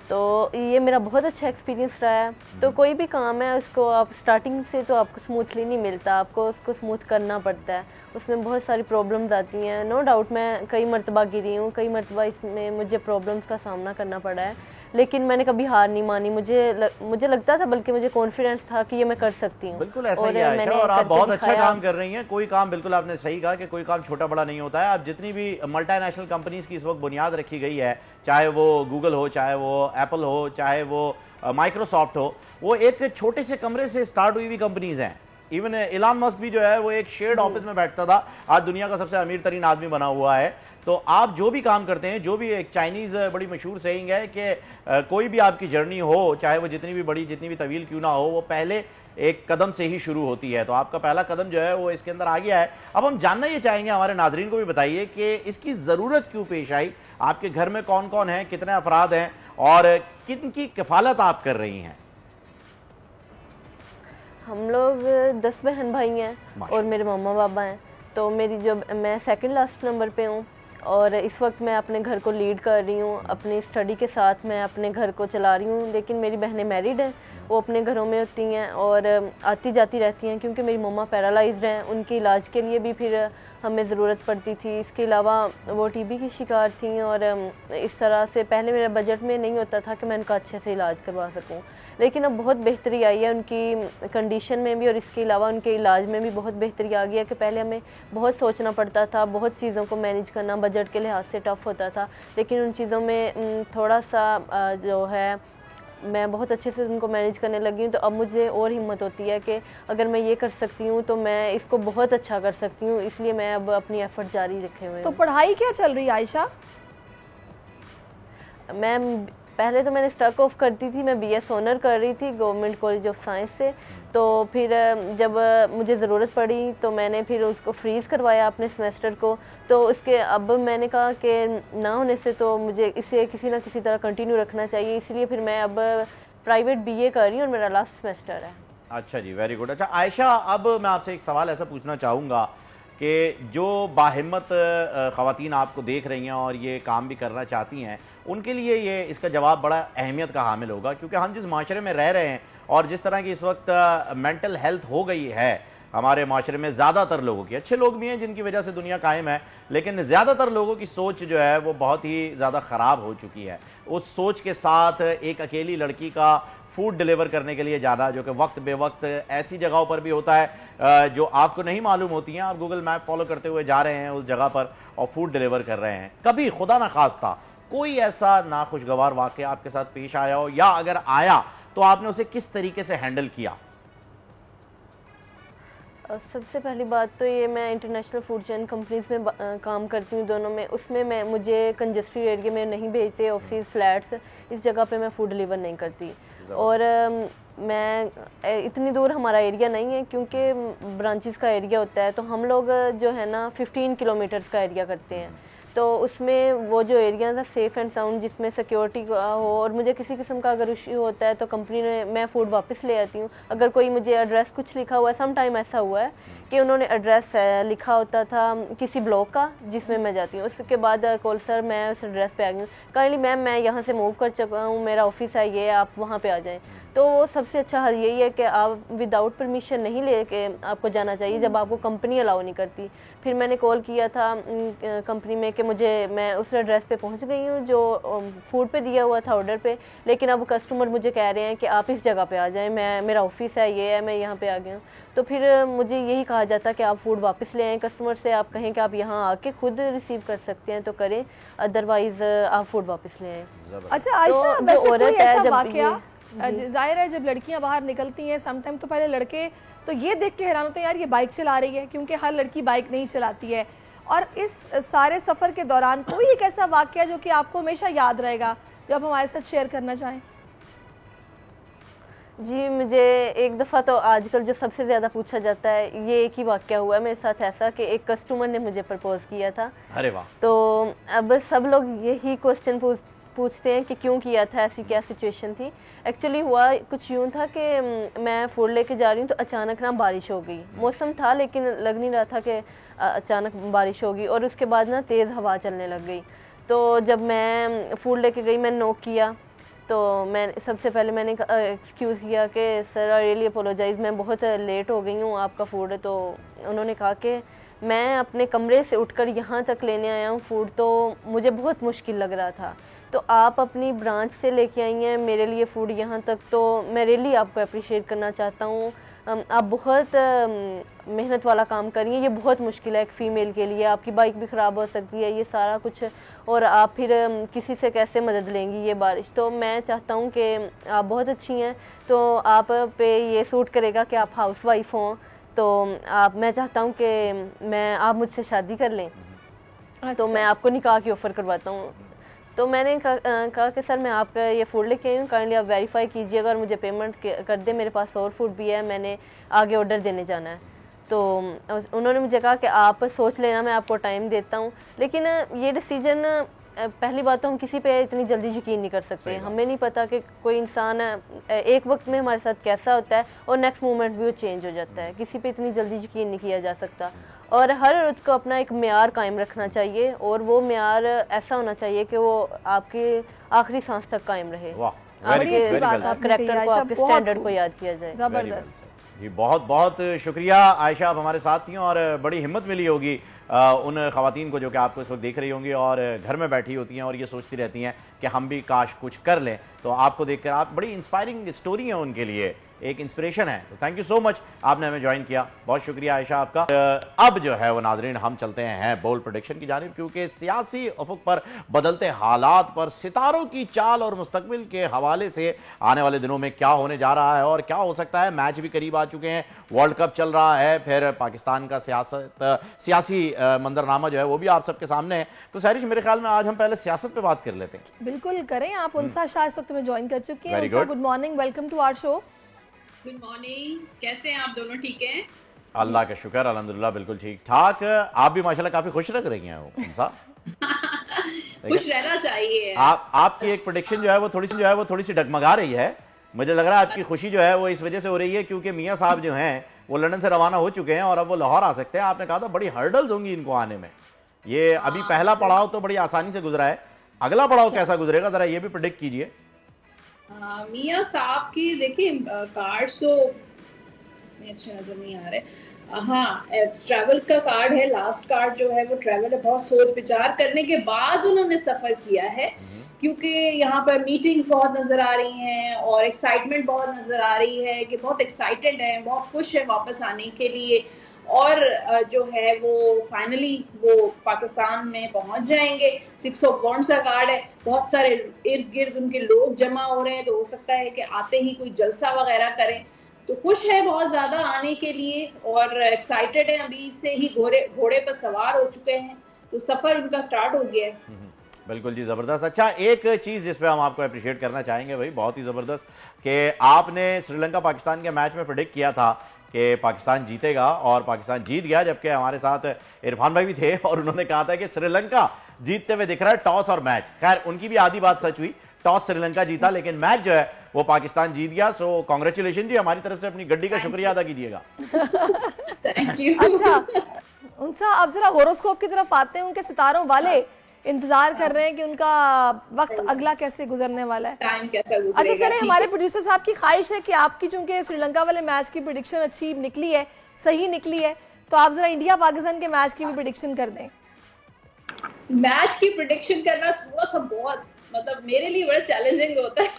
तो ये मेरा बहुत अच्छा एक्सपीरियंस रहा है। तो कोई भी काम है उसको आप स्टार्टिंग से तो आपको स्मूथली नहीं मिलता, आपको उसको स्मूथ करना पड़ता है, उसमें बहुत सारी प्रॉब्लम्स आती हैं। नो डाउट मैं कई मरतबा गिरी हूँ, कई मरतबा इसमें मुझे प्रॉब्लम्स का सामना करना पड़ा है, लेकिन मैंने कभी हार नहीं मानी। मुझे लगता था, बल्कि मुझे कॉन्फिडेंस था कि ये मैं कर सकती हूँ। बिल्कुल ऐसा ही है आयशा, और आप बहुत अच्छा काम कर रही हैं। कोई काम, बिल्कुल आपने सही कहा कि कोई काम छोटा बड़ा नहीं होता है। आप जितनी भी मल्टीनेशनल कंपनीज की इस वक्त बुनियाद रखी गई है, चाहे वो गूगल हो, चाहे वो एप्पल हो, चाहे वो माइक्रोसॉफ्ट हो, वो एक छोटे से कमरे से स्टार्ट हुई हुई कंपनीज हैं। इवन इलान मस्क भी जो है वो एक शेयर्ड ऑफिस में बैठता था, आज दुनिया का सबसे अमीर तरीन आदमी बना हुआ है। तो आप जो भी काम करते हैं, जो भी, एक चाइनीज़ बड़ी मशहूर सेइंग है कि कोई भी आपकी जर्नी हो, चाहे वो जितनी भी बड़ी, जितनी भी तवील क्यों ना हो, वो पहले एक कदम से ही शुरू होती है। तो आपका पहला कदम जो है वो इसके अंदर आ गया है। अब हम जानना ये चाहेंगे, हमारे नाजरीन को भी बताइए कि इसकी ज़रूरत क्यों पेश आई, आपके घर में कौन कौन है, कितने अफराद हैं और किन की किफ़ालत आप कर रही हैं? हम लोग 10 बहन भाई हैं और मेरे मम्मा पापा हैं। तो मैं सेकंड लास्ट नंबर पे हूँ और इस वक्त मैं अपने घर को लीड कर रही हूँ। अपनी स्टडी के साथ मैं अपने घर को चला रही हूँ, लेकिन मेरी बहनें मैरिड हैं, वो अपने घरों में होती हैं और आती जाती रहती हैं, क्योंकि मेरी मम्मा पैरालाइज्ड हैं, उनके इलाज के लिए भी फिर हमें ज़रूरत पड़ती थी। इसके अलावा वो टीबी की शिकार थी और इस तरह से पहले मेरे बजट में नहीं होता था कि मैं उनका अच्छे से इलाज करवा सकूं, लेकिन अब बहुत बेहतरी आई है उनकी कंडीशन में भी और इसके अलावा उनके इलाज में भी बहुत बेहतरी आ गई है। कि पहले हमें बहुत सोचना पड़ता था, बहुत चीज़ों को मैनेज करना बजट के लिहाज से टफ़ होता था, लेकिन उन चीज़ों में थोड़ा सा जो है मैं बहुत अच्छे से उनको मैनेज करने लगी हूँ। तो अब मुझे और हिम्मत होती है कि अगर मैं ये कर सकती हूँ तो मैं इसको बहुत अच्छा कर सकती हूँ, इसलिए मैं अब अपनी एफर्ट जारी रखे हुए। तो पढ़ाई क्या चल रही है आयशा? मैं पहले तो मैंने स्टक ऑफ करती थी, मैं BS ऑनर कर रही थी गवर्नमेंट कॉलेज ऑफ साइंस से। तो फिर जब मुझे ज़रूरत पड़ी तो मैंने फिर उसको फ्रीज़ करवाया अपने सेमेस्टर को। तो उसके अब मैंने कहा कि ना होने से तो मुझे इसे किसी ना किसी तरह कंटिन्यू रखना चाहिए, इसलिए फिर मैं अब प्राइवेट BA कर रही हूँ और मेरा लास्ट सेमेस्टर है। अच्छा जी, वेरी गुड। अच्छा आयशा, अब मैं आपसे एक सवाल ऐसा पूछना चाहूँगा कि जो बाहिम्मत ख़वातीन आपको देख रही हैं और ये काम भी करना चाहती हैं, उनके लिए ये इसका जवाब बड़ा अहमियत का हामिल होगा, क्योंकि हम जिस माशरे में रह रहे हैं और जिस तरह की इस वक्त मेंटल हेल्थ हो गई है हमारे माशरे में, ज़्यादातर लोगों की, अच्छे लोग भी हैं जिनकी वजह से दुनिया कायम है, लेकिन ज़्यादातर लोगों की सोच जो है वो बहुत ही ज़्यादा ख़राब हो चुकी है। उस सोच के साथ एक अकेली लड़की का फूड डिलीवर करने के लिए जाना, जो कि वक्त बे वक्त ऐसी जगहों पर भी होता है जो आपको नहीं मालूम होती हैं, आप गूगल मैप फॉलो करते हुए जा रहे हैं उस जगह पर और फूड डिलीवर कर रहे हैं। कभी खुदा ना खास्ता कोई ऐसा नाखुशगवार वाक़या आपके साथ पेश आया हो, या अगर आया तो आपने उसे किस तरीके से हैंडल किया? सबसे पहली बात तो ये, मैं इंटरनेशनल फूड चेन कंपनीज में काम करती हूँ, दोनों में। उसमें मुझे कंजेस्टेड एरिया में नहीं भेजते, ऑफिस फ्लैट्स, इस जगह पे मैं फूड डिलीवर नहीं करती। और मैं इतनी दूर हमारा एरिया नहीं है, क्योंकि ब्रांचेस का एरिया होता है, तो हम लोग जो है ना 15 किलोमीटर्स का एरिया करते हैं। तो उसमें वो जो एरिया था सेफ़ एंड साउंड, जिसमें सिक्योरिटी हो, और मुझे किसी किस्म का अगर इशू होता है तो कंपनी ने, मैं फ़ूड वापस ले आती हूँ। अगर कोई मुझे एड्रेस कुछ लिखा हुआ है, सम टाइम ऐसा हुआ है कि उन्होंने एड्रेस लिखा होता था किसी ब्लॉक का जिसमें मैं जाती हूँ, उसके बाद कॉल सर मैं उस एड्रेस पे आ गई हूँ, काइंडली मैम मैं यहाँ से मूव कर चुका हूँ, मेरा ऑफिस है ये, आप वहाँ पे आ जाएं। तो सबसे अच्छा हल यही है कि आप विदाउट परमिशन नहीं लेके आपको जाना चाहिए जब आपको कंपनी अलाउ नहीं करती। फिर मैंने कॉल किया था कंपनी में कि मैं उस एड्रेस पे पहुंच गई हूँ जो फूड पे दिया हुआ था ऑर्डर पे, लेकिन अब कस्टमर मुझे कह रहे हैं कि आप इस जगह पे आ जाएं, मेरा ऑफिस है ये है, मैं यहाँ पे आ गई हूँ। तो फिर मुझे यही कहा जाता कि आप फूड वापस ले आएँ, कस्टमर से आप कहें कि आप यहाँ आके खुद रिसीव कर सकते हैं तो करें, अदरवाइज आप फूड वापस ले आएँ। अच्छा आयशा, वैसे कोई ऐसा वाकया, जाहिर है जब लड़कियां बाहर निकलती हैं समटाइम तो पहले लड़के तो ये देख के हैरान होते हैं यार ये बाइक चला रही है, क्योंकि हर लड़की बाइक नहीं चलाती है। और इस सारे सफ़र के दौरान कोई एक ऐसा वाकया जो कि आपको हमेशा याद रहेगा, जो आप हमारे साथ शेयर करना चाहें? जी, मुझे एक दफ़ा तो आजकल जो सबसे ज़्यादा पूछा जाता है, ये एक ही वाक़या हुआ है मेरे साथ ऐसा कि एक कस्टमर ने मुझे प्रपोज़ किया था। अरे वाह। तो अब सब लोग यही क्वेश्चन पूछते हैं कि क्यों किया था, ऐसी क्या सिचुएशन थी। एक्चुअली हुआ कुछ यूँ था कि मैं फूड लेके जा रही हूँ तो अचानक ना बारिश हो गई। मौसम था लेकिन लग नहीं रहा था कि अचानक बारिश होगी, और उसके बाद ना तेज़ हवा चलने लग गई। तो जब मैं फूड लेके गई, मैं नॉक किया, तो मैं सबसे पहले मैंने एक्सक्यूज़ किया कि सर आई रियली अपोलोजाइज़, मैं बहुत लेट हो गई हूँ, आपका फूड है। तो उन्होंने कहा कि मैं अपने कमरे से उठकर यहाँ तक लेने आया हूँ फूड, तो मुझे बहुत मुश्किल लग रहा था, तो आप अपनी ब्रांच से लेके आई हैं मेरे लिए फ़ूड यहाँ तक, तो मैं रियली आपको अप्रिशिएट करना चाहता हूँ। आप बहुत मेहनत वाला काम करिए, ये बहुत मुश्किल है एक फ़ीमेल के लिए, आपकी बाइक भी ख़राब हो सकती है, ये सारा कुछ, और आप फिर किसी से कैसे मदद लेंगी ये बारिश। तो मैं चाहता हूँ कि आप बहुत अच्छी हैं, तो आप पे ये सूट करेगा कि आप हाउस वाइफ हों, तो मैं चाहता हूँ कि आप मुझसे शादी कर लें। अच्छा। तो मैं आपको निकाह की ऑफ़र करवाता हूँ। तो मैंने कहा कि सर मैं आपका ये फूड लेके आई हूँ, काइंडली आप वेरीफाई कीजिएगा और मुझे पेमेंट कर दे, मेरे पास और फूड भी है, मैंने आगे ऑर्डर देने जाना है। तो उन्होंने मुझे कहा कि आप सोच लेना, मैं आपको टाइम देता हूँ। लेकिन ये डिसीजन, पहली बात तो हम किसी पे इतनी जल्दी यकीन नहीं कर सकते, हमें नहीं पता कि कोई इंसान एक वक्त में हमारे साथ कैसा होता है और नेक्स्ट मोमेंट भी वो चेंज हो जाता है, किसी पे इतनी जल्दी यकीन नहीं किया जा सकता। और हर औरत को अपना एक म्यार कायम रखना चाहिए, और वो म्यार ऐसा होना चाहिए कि वो आपके आखिरी सांस तक कायम रहे। करैक्टर को, आपके स्टैंडर्ड को याद किया जाए। जबरदस्त जी, बहुत बहुत शुक्रिया आयशा, आप हमारे साथ थी और बड़ी हिम्मत मिली होगी उन ख़वातीन को जो कि आपको इस वक्त देख रही होंगी और घर में बैठी होती हैं और ये सोचती रहती हैं कि हम भी काश कुछ कर लें। तो आपको देखकर आप बड़ी इंस्पायरिंग स्टोरी है उनके लिए, एक इंस्पिरेशन है। तो थैंक यू सो मच, आपने हमें ज्वाइन किया, बहुत शुक्रिया आयशा आपका। अब जो है वो नाजरीन हम चलते हैं बोल्ड प्रेडिक्शन की जानिब, क्योंकि सियासी उफुक पर बदलते हालात पर सितारों की चाल और मुस्तकबिल के हवाले से आने वाले दिनों में क्या होने जा रहा है और क्या हो सकता है। मैच भी करीब आ चुके हैं, वर्ल्ड कप चल रहा है, फिर पाकिस्तान का सियासी मंजरनामा जो है वो भी आप सबके सामने है। तो सहरिश, मेरे ख्याल में आज हम पहले सियासत पे बात कर लेते हैं। बिल्कुल करें। आप उनसा शाह इस वक्त में ज्वाइन कर चुके हैं। Good morning, welcome to our show. Good morning, कैसे हैं आप दोनों? ठीक हैं, अल्लाह का शुक्र, अल्हम्दुलिल्लाह बिल्कुल ठीक ठाक। आप भी माशाल्लाह काफी खुश लग रही हैं खुश रहना चाहिए। आपकी एक प्रेडिक्शन जो है वो थोड़ी सी डगमगा रही है। मुझे लग रहा है आपकी खुशी जो है वो इस वजह से हो रही है क्योंकि मियां साहब जो हैं वो लंदन से रवाना हो चुके हैं और अब वो लाहौर आ सकते हैं। आपने कहा था बड़ी हर्डल्स होंगी इनको आने में, ये अभी पहला पड़ाव तो बड़ी आसानी से गुजरा है, अगला पड़ाव कैसा गुजरेगा जरा ये भी प्रेडिक्ट कीजिए। मियां साहब की देखिए कार्ड्स तो अच्छे नजर नहीं आ रहे। हाँ, ट्रैवल का कार्ड है, लास्ट कार्ड जो है वो ट्रैवल है। बहुत सोच विचार करने के बाद उन्होंने सफर किया है, क्योंकि यहाँ पर मीटिंग्स बहुत नजर आ रही हैं और एक्साइटमेंट बहुत नजर आ रही है कि बहुत एक्साइटेड हैं, बहुत खुश है वापस आने के लिए, और जो है वो फाइनली वो पाकिस्तान में पहुंच जाएंगे। 6 ऑफ वांड्स का कार्ड है, बहुत सारे इर्द गिर्द उनके लोग जमा हो रहे हैं, तो हो सकता है कि आते ही कोई जलसा वगैरह करें। तो खुश है बहुत ज्यादा आने के लिए और एक्साइटेड है, अभी से ही घोड़े पर सवार हो चुके हैं, तो सफर उनका स्टार्ट हो गया है। बिल्कुल जी, जबरदस्त। अच्छा, एक चीज जिस पे हम आपको अप्रिशिएट करना चाहेंगे भाई, बहुत ही जबरदस्त कि आपने श्रीलंका पाकिस्तान के मैच में प्रेडिक्ट किया था कि पाकिस्तान जीतेगा और पाकिस्तान जीत गया, जबकि हमारे साथ इरफान भाई भी थे और उन्होंने कहा था कि श्रीलंका जीतते हुए दिख रहा है टॉस और मैच। खैर, उनकी भी आधी बात सच हुई, टॉस श्रीलंका जीता लेकिन मैच जो है वो पाकिस्तान जीत गया। सो कांग्रेचुलेशन जी, हमारी तरफ से अपनी गड्डी का शुक्रिया अदा कीजिएगा। अच्छा उनसा, अब जरा होरोस्कोप की तरफ आते हैं। उनके सितारों वाले इंतजार कर रहे हैं कि उनका वक्त अगला कैसे गुजरने वाला है, टाइम कैसा गुजरेगा। अच्छा चले, हमारे प्रोड्यूसर साहब की ख्वाहिश है कि आपकी चूंकि श्रीलंका वाले मैच की प्रेडिक्शन अच्छी निकली है, सही निकली है, तो आप जरा इंडिया पाकिस्तान के मैच की भी प्रेडिक्शन कर दें। मैच की प्रेडिक्शन करना थोड़ा सा बहुत मतलब मेरे लिए बड़ा चैलेंजिंग होता है।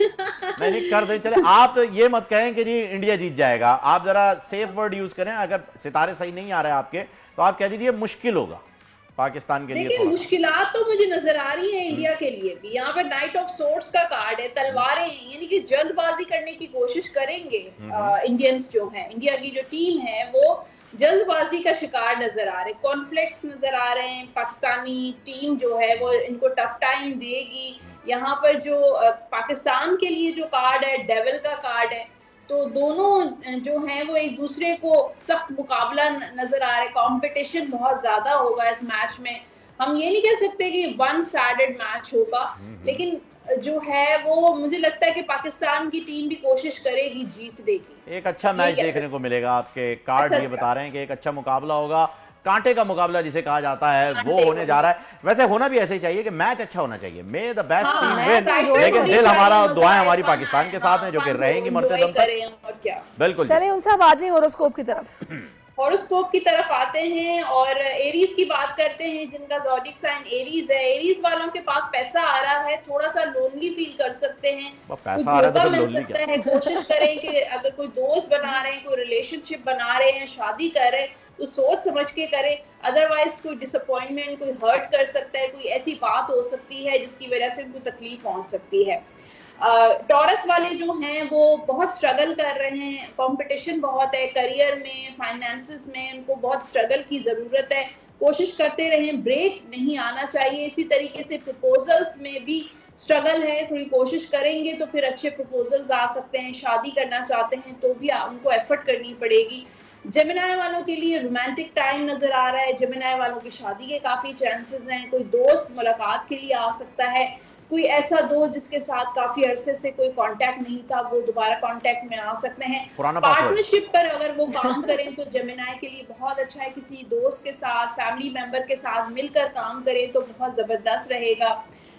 नहीं कर दे, चले। आप ये मत कहें कि जी इंडिया जीत जाएगा, आप जरा सेफ वर्ड यूज करें। अगर सितारे सही नहीं आ रहे आपके तो आप कह दीजिए मुश्किल होगा पाकिस्तान के लिए। देखिए, मुश्किलात तो मुझे नजर आ रही है इंडिया के लिए भी। यहाँ पर नाइट ऑफ सोर्ड्स का कार्ड है, तलवारें, यानी कि जल्दबाजी करने की कोशिश करेंगे इंडियंस जो हैं। इंडिया की जो टीम है वो जल्दबाजी का शिकार नजर आ रहे, कॉन्फ्लिक्ट्स नजर आ रहे हैं। पाकिस्तानी टीम जो है वो इनको टफ टाइम देगी। यहाँ पर जो पाकिस्तान के लिए जो कार्ड है डेविल का कार्ड है, तो दोनों जो हैं वो एक दूसरे को सख्त मुकाबला नजर आ रहा है। कंपटीशन बहुत ज्यादा होगा इस मैच में। हम ये नहीं कह सकते कि वन साइडेड मैच होगा, लेकिन जो है वो मुझे लगता है कि पाकिस्तान की टीम भी कोशिश करेगी जीत देगी। एक अच्छा मैच देखने को मिलेगा। आपके कार्ड ये बता रहे हैं कि एक अच्छा मुकाबला होगा, कांटे का मुकाबला जिसे कहा जाता है वो होने जा रहा है। वैसे होना भी ऐसे ही चाहिए कि मैच अच्छा होना चाहिए, मे द बेस्ट टीम विन। लेकिन दिल हमारा, दुआएं हमारी पाकिस्तान के साथ हैं जो कि रहेंगी मरते दम तक। बिल्कुल। चलिए उन सब आ जाइए होरोस्कोप की तरफ। हॉरोस्कोप की तरफ आते हैं और एरीज की बात करते हैं, जिनका ज़ोडिक साइन एरीज है। एरीज वालों के पास पैसा आ रहा है, थोड़ा सा लोनली फील कर सकते हैं, कुछ धोखा मिल सकता है। कोशिश करें कि अगर कोई दोस्त बना रहे हैं, कोई रिलेशनशिप बना रहे हैं, शादी कर रहे हैं, तो सोच समझ के करें, अदरवाइज कोई डिसअपॉइंटमेंट, कोई हर्ट कर सकता है, कोई ऐसी बात हो सकती है जिसकी वजह से उनको तकलीफ पहुंच सकती है। टॉरस वाले जो हैं वो बहुत स्ट्रगल कर रहे हैं, कंपटीशन बहुत है करियर में, फाइनेंसेस में, उनको बहुत स्ट्रगल की जरूरत है। कोशिश करते रहें, ब्रेक नहीं आना चाहिए। इसी तरीके से प्रपोजल्स में भी स्ट्रगल है, थोड़ी कोशिश करेंगे तो फिर अच्छे प्रपोजल्स आ सकते हैं। शादी करना चाहते हैं तो भी उनको एफर्ट करनी पड़ेगी। जेमिनाई वालों के लिए रोमांटिक टाइम नजर आ रहा है। जेमिनाई वालों की शादी के काफी चांसेस हैं। कोई दोस्त मुलाकात के लिए आ सकता है, कोई ऐसा दोस्त जिसके साथ काफी अरसे से कोई कांटेक्ट नहीं था वो दोबारा कांटेक्ट में आ सकते हैं। पार्टनरशिप पर अगर वो काम करें तो जेमिनाई के लिए बहुत अच्छा है। किसी दोस्त के साथ, फैमिली मेंबर के साथ मिलकर काम करें तो बहुत जबरदस्त रहेगा।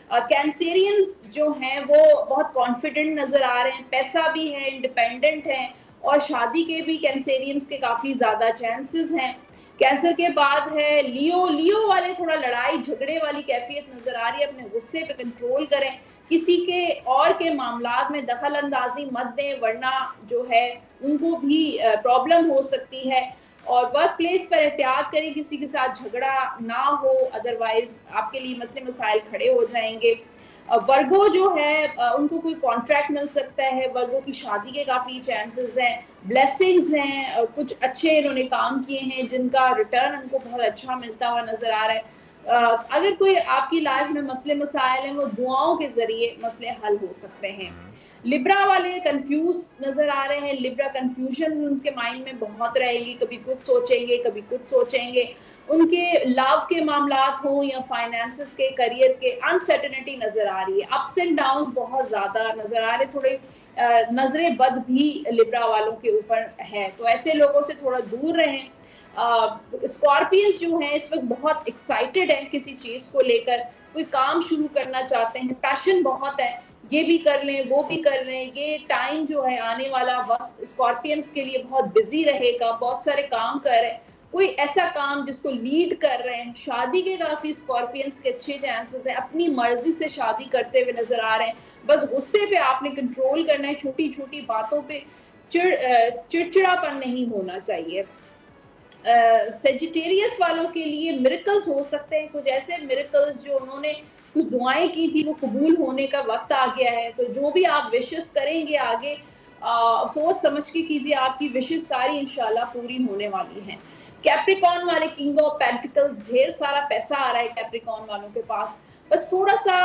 कैंसेरियंस जो हैं वो बहुत कॉन्फिडेंट नजर आ रहे हैं, पैसा भी है, इंडिपेंडेंट है और शादी के भी कैंसेरियंस के काफी ज्यादा चांसेस हैं। कैंसर के बाद है लियो। लियो वाले थोड़ा लड़ाई झगड़े वाली कैफियत नजर आ रही है, अपने गुस्से पे कंट्रोल करें, किसी के और के मामलात में दखल अंदाजी मत दें, वरना जो है उनको भी प्रॉब्लम हो सकती है। और वर्क प्लेस पर एहतियात करें, किसी के साथ झगड़ा ना हो, अदरवाइज आपके लिए मसले मसाइल खड़े हो जाएंगे। वर्गो जो है उनको कोई कॉन्ट्रैक्ट मिल सकता है, वर्गो की शादी के काफी चांसेस हैं, ब्लेसिंग्स हैं, कुछ अच्छे इन्होंने काम किए हैं जिनका रिटर्न उनको बहुत अच्छा मिलता हुआ नजर आ रहा है। अगर कोई आपकी लाइफ में मसले मसाइल हैं वो दुआओं के जरिए मसले हल हो सकते हैं। लिब्रा वाले कंफ्यूज नजर आ रहे हैं, लिब्रा कंफ्यूजन उनके माइंड में बहुत रहेगी, कभी कुछ सोचेंगे कभी कुछ सोचेंगे। उनके लव के मामलात हो या फाइनेंसेस के, करियर के, अनसर्टेनिटी नजर आ रही है, अप्स एंड डाउन्स बहुत ज्यादा नजर आ रहे, थोड़े नजरें बद भी लिब्रा वालों के ऊपर है, तो ऐसे लोगों से थोड़ा दूर रहें। स्कॉर्पियंस जो हैं इस वक्त बहुत एक्साइटेड हैं किसी चीज को लेकर, कोई काम शुरू करना चाहते हैं, पैशन बहुत है, ये भी कर लें वो भी कर लें। ये टाइम जो है आने वाला वक्त स्कॉर्पियंस के लिए बहुत बिजी रहेगा, बहुत सारे काम कर रहे हैं, कोई ऐसा काम जिसको लीड कर रहे हैं। शादी के काफी स्कॉर्पियंस के अच्छे चांसेस हैं, अपनी मर्जी से शादी करते हुए नजर आ रहे हैं। बस गुस्से पे आपने कंट्रोल करना है, छोटी छोटी बातों पे चिड़चिड़ापन नहीं होना चाहिए। सेजिटेरियस वालों के लिए मिरेकल्स हो सकते हैं, कुछ ऐसे मिरेकल्स जो उन्होंने कुछ दुआएं की थी वो कबूल होने का वक्त आ गया है। तो जो भी आप विशेस करेंगे आगे सोच समझ के कीजिए, आपकी विशेष सारी इंशाल्लाह पूरी होने वाली हैं। कैप्रिकॉर्न वाले किंग ऑफ पेंटिकल्स, ढेर सारा पैसा आ रहा है कैप्रिकॉर्न वालों के पास, बस थोड़ा सा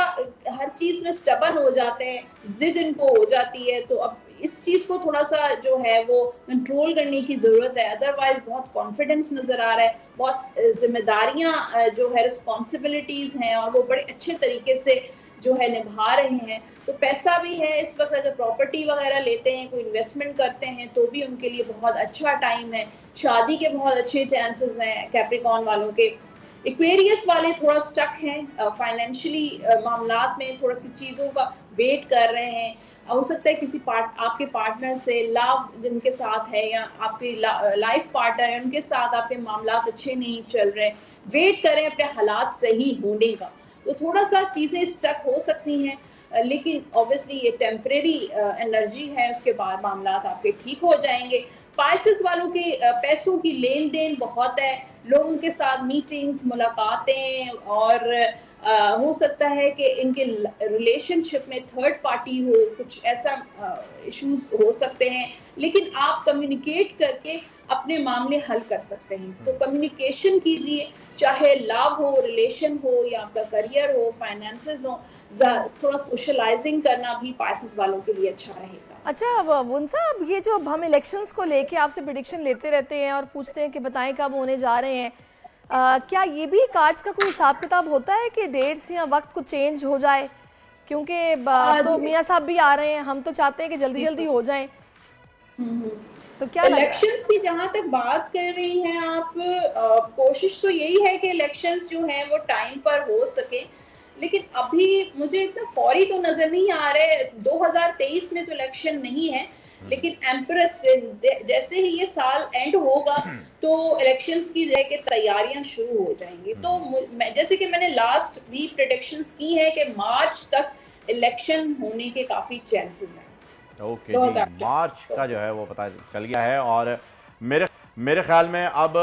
हर चीज में स्टबन हो जाते हैं, जिद इनको हो जाती है। तो अब इस चीज को थोड़ा सा जो है वो कंट्रोल करने की जरूरत है। अदरवाइज बहुत कॉन्फिडेंस नजर आ रहा है, बहुत जिम्मेदारियां जो है, रिस्पॉन्सिबिलिटीज हैं और वो बड़े अच्छे तरीके से जो है निभा रहे हैं। तो पैसा भी है इस वक्त, अगर प्रॉपर्टी वगैरह लेते हैं, कोई इन्वेस्टमेंट करते हैं तो भी उनके लिए बहुत अच्छा टाइम है। शादी के बहुत अच्छे चांसेस हैं कैप्रिकॉर्न वालों के। एक्वेरियस वाले थोड़ा स्टक हैं फाइनेंशियली मामलात में, थोड़ा चीज़ों का वेट कर रहे हैं। हो सकता है किसी आपके पार्टनर से लव जिनके साथ है या आपके लाइफ पार्टनर है उनके साथ आपके मामलात अच्छे नहीं चल रहे, वेट करें अपने हालात सही होने का। तो थोड़ा सा चीज़ें स्टक हो सकती हैं, लेकिन ऑब्वियसली ये टेम्परेरी एनर्जी है, उसके बाद मामलात आपके ठीक हो जाएंगे। पाइसेस वालों के पैसों की लेन देन बहुत है, लोगों के साथ मीटिंग्स, मुलाकातें, और हो सकता है कि इनके रिलेशनशिप में थर्ड पार्टी हो, कुछ ऐसा इश्यूज हो सकते हैं, लेकिन आप कम्युनिकेट करके अपने मामले हल कर सकते हैं। तो कम्युनिकेशन कीजिए, चाहे लव हो, रिलेशन हो या आपका करियर हो, फाइनेंसेस हो, थोड़ा सोशलाइजिंग करना भी पाइसेस वालों के लिए अच्छा रहेगा। अच्छा मुन साहब, ये जो हम इलेक्शंस को लेके आपसे प्रेडिक्शन लेते रहते हैं और पूछते हैं कि बताएं कब होने जा रहे हैं, क्या ये भी कार्ड्स का कोई हिसाब किताब होता है कि डेट्स या वक्त कुछ चेंज हो जाए? क्योंकि तो मियाँ साहब भी आ रहे हैं, हम तो चाहते हैं कि जल्दी जल्दी हो जाए। तो क्या इलेक्शंस की जहां तक बात कर रही हैं आप, कोशिश तो यही है कि इलेक्शंस जो हैं वो टाइम पर हो सके, लेकिन अभी मुझे इतना फौरी तो नजर नहीं आ रहे। 2023 में तो इलेक्शन नहीं है, लेकिन एम्प्रेस जैसे ही ये साल एंड होगा तो इलेक्शंस की तैयारियां शुरू हो जाएंगी। तो जैसे कि मैंने लास्ट भी प्रेडिक्शंस की है कि मार्च तक इलेक्शन होने के काफी चांसेस हैं। ओके जी, मार्च का जो है वो पता चल गया है, और मेरे ख्याल में अब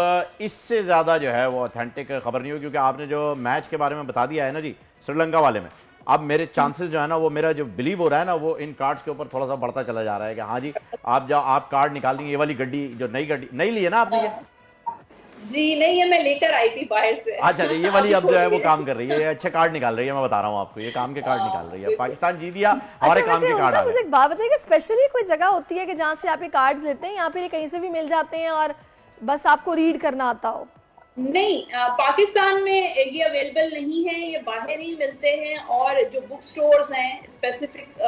इससे ज़्यादा जो है वो ऑथेंटिक खबर नहीं हो, क्योंकि आपने जो मैच के बारे में बता दिया है ना जी श्रीलंका वाले में, अब मेरे चांसेस जो है ना, वो मेरा जो बिलीव हो रहा है ना, वो इन कार्ड्स के ऊपर थोड़ा सा बढ़ता चला जा रहा है कि हाँ जी आप जाओ, आप कार्ड निकाल लेंगे। ये वाली गड्डी जो नई गड्डी नहीं ली है ना आपने? जी नहीं है, मैं लेकर आई थी बाहर से। अच्छा, ये वाली अब जो है वो काम कर रही है, अच्छे कार्ड निकाल रही है, मैं बता रहा हूँ आपको, ये काम के कार्ड निकाल रही है। पाकिस्तान जीत दिया, हमारे काम के कार्ड आ गए। मुझे एक बात बताइए कि स्पेशली कोई जगह होती है कि जहाँ से आप ये कार्ड्स लेते हैं, यहाँ पे कहीं से भी मिल जाते हैं और बस आपको रीड करना आता हो? नहीं, पाकिस्तान में ये अवेलेबल नहीं है, ये बाहर ही मिलते हैं, और जो बुक स्टोर्स हैं स्पेसिफिक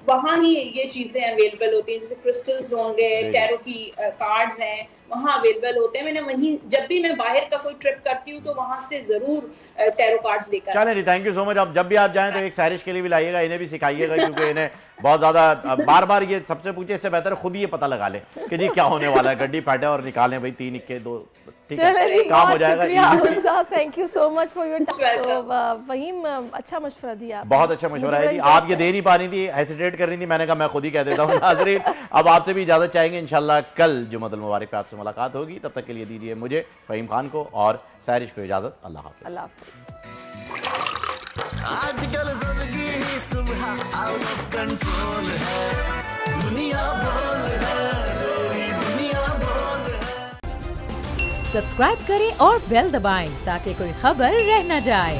वहाँ ही ये चीजें अवेलेबल होती हैं, जैसे क्रिस्टल्स होंगे, टैरो की कार्ड्स हैं, वहाँ अवेलेबल होते हैं। मैंने वहीं, जब भी मैं बाहर का कोई ट्रिप करती हूँ तो वहाँ से जरूर टैरो कार्ड्स लेकर। चलें जी, थैंक यू सो मच। अब जब भी आप जाएं तो एक सैरिश के लिए भी लाइएगा, इन्हें भी सिखाइएगा, क्योंकि इन्हें बहुत ज्यादा बार बार ये सबसे पूछे, इससे बेहतर खुद ही ये पता लगा ले कि जी क्या होने वाला है। गड्डी फाटे और निकालें भाई, 3 इक्के 2, ठीक है, काम हो जाएगा। Thank you so much for your time. Waheem, अच्छा मशवरा दिया, बहुत अच्छा मशवरा है जी। आप ये दे नहीं पा रही थी, हेसिटेट कर रही थी, मैंने कहा मैं खुद ही कह देता हूँ। नाज़रीन, अब आपसे भी इजाजत चाहेंगे, इंशाल्लाह कल जुम्मतुल मुबारक पे आपसे मुलाकात होगी। तब तक के लिए दीजिए मुझे, फहीम खान को और सैरिश को इजाजत। अल्लाह हाफ़िज़। अल्लाह हाफ़िज़। आजकल जिंदगी ही सुबह आउट ऑफ कंट्रोल है, दुनिया बोल है, दुनिया बोल है। सब्सक्राइब करें और बेल दबाएं ताकि कोई खबर रह न जाए।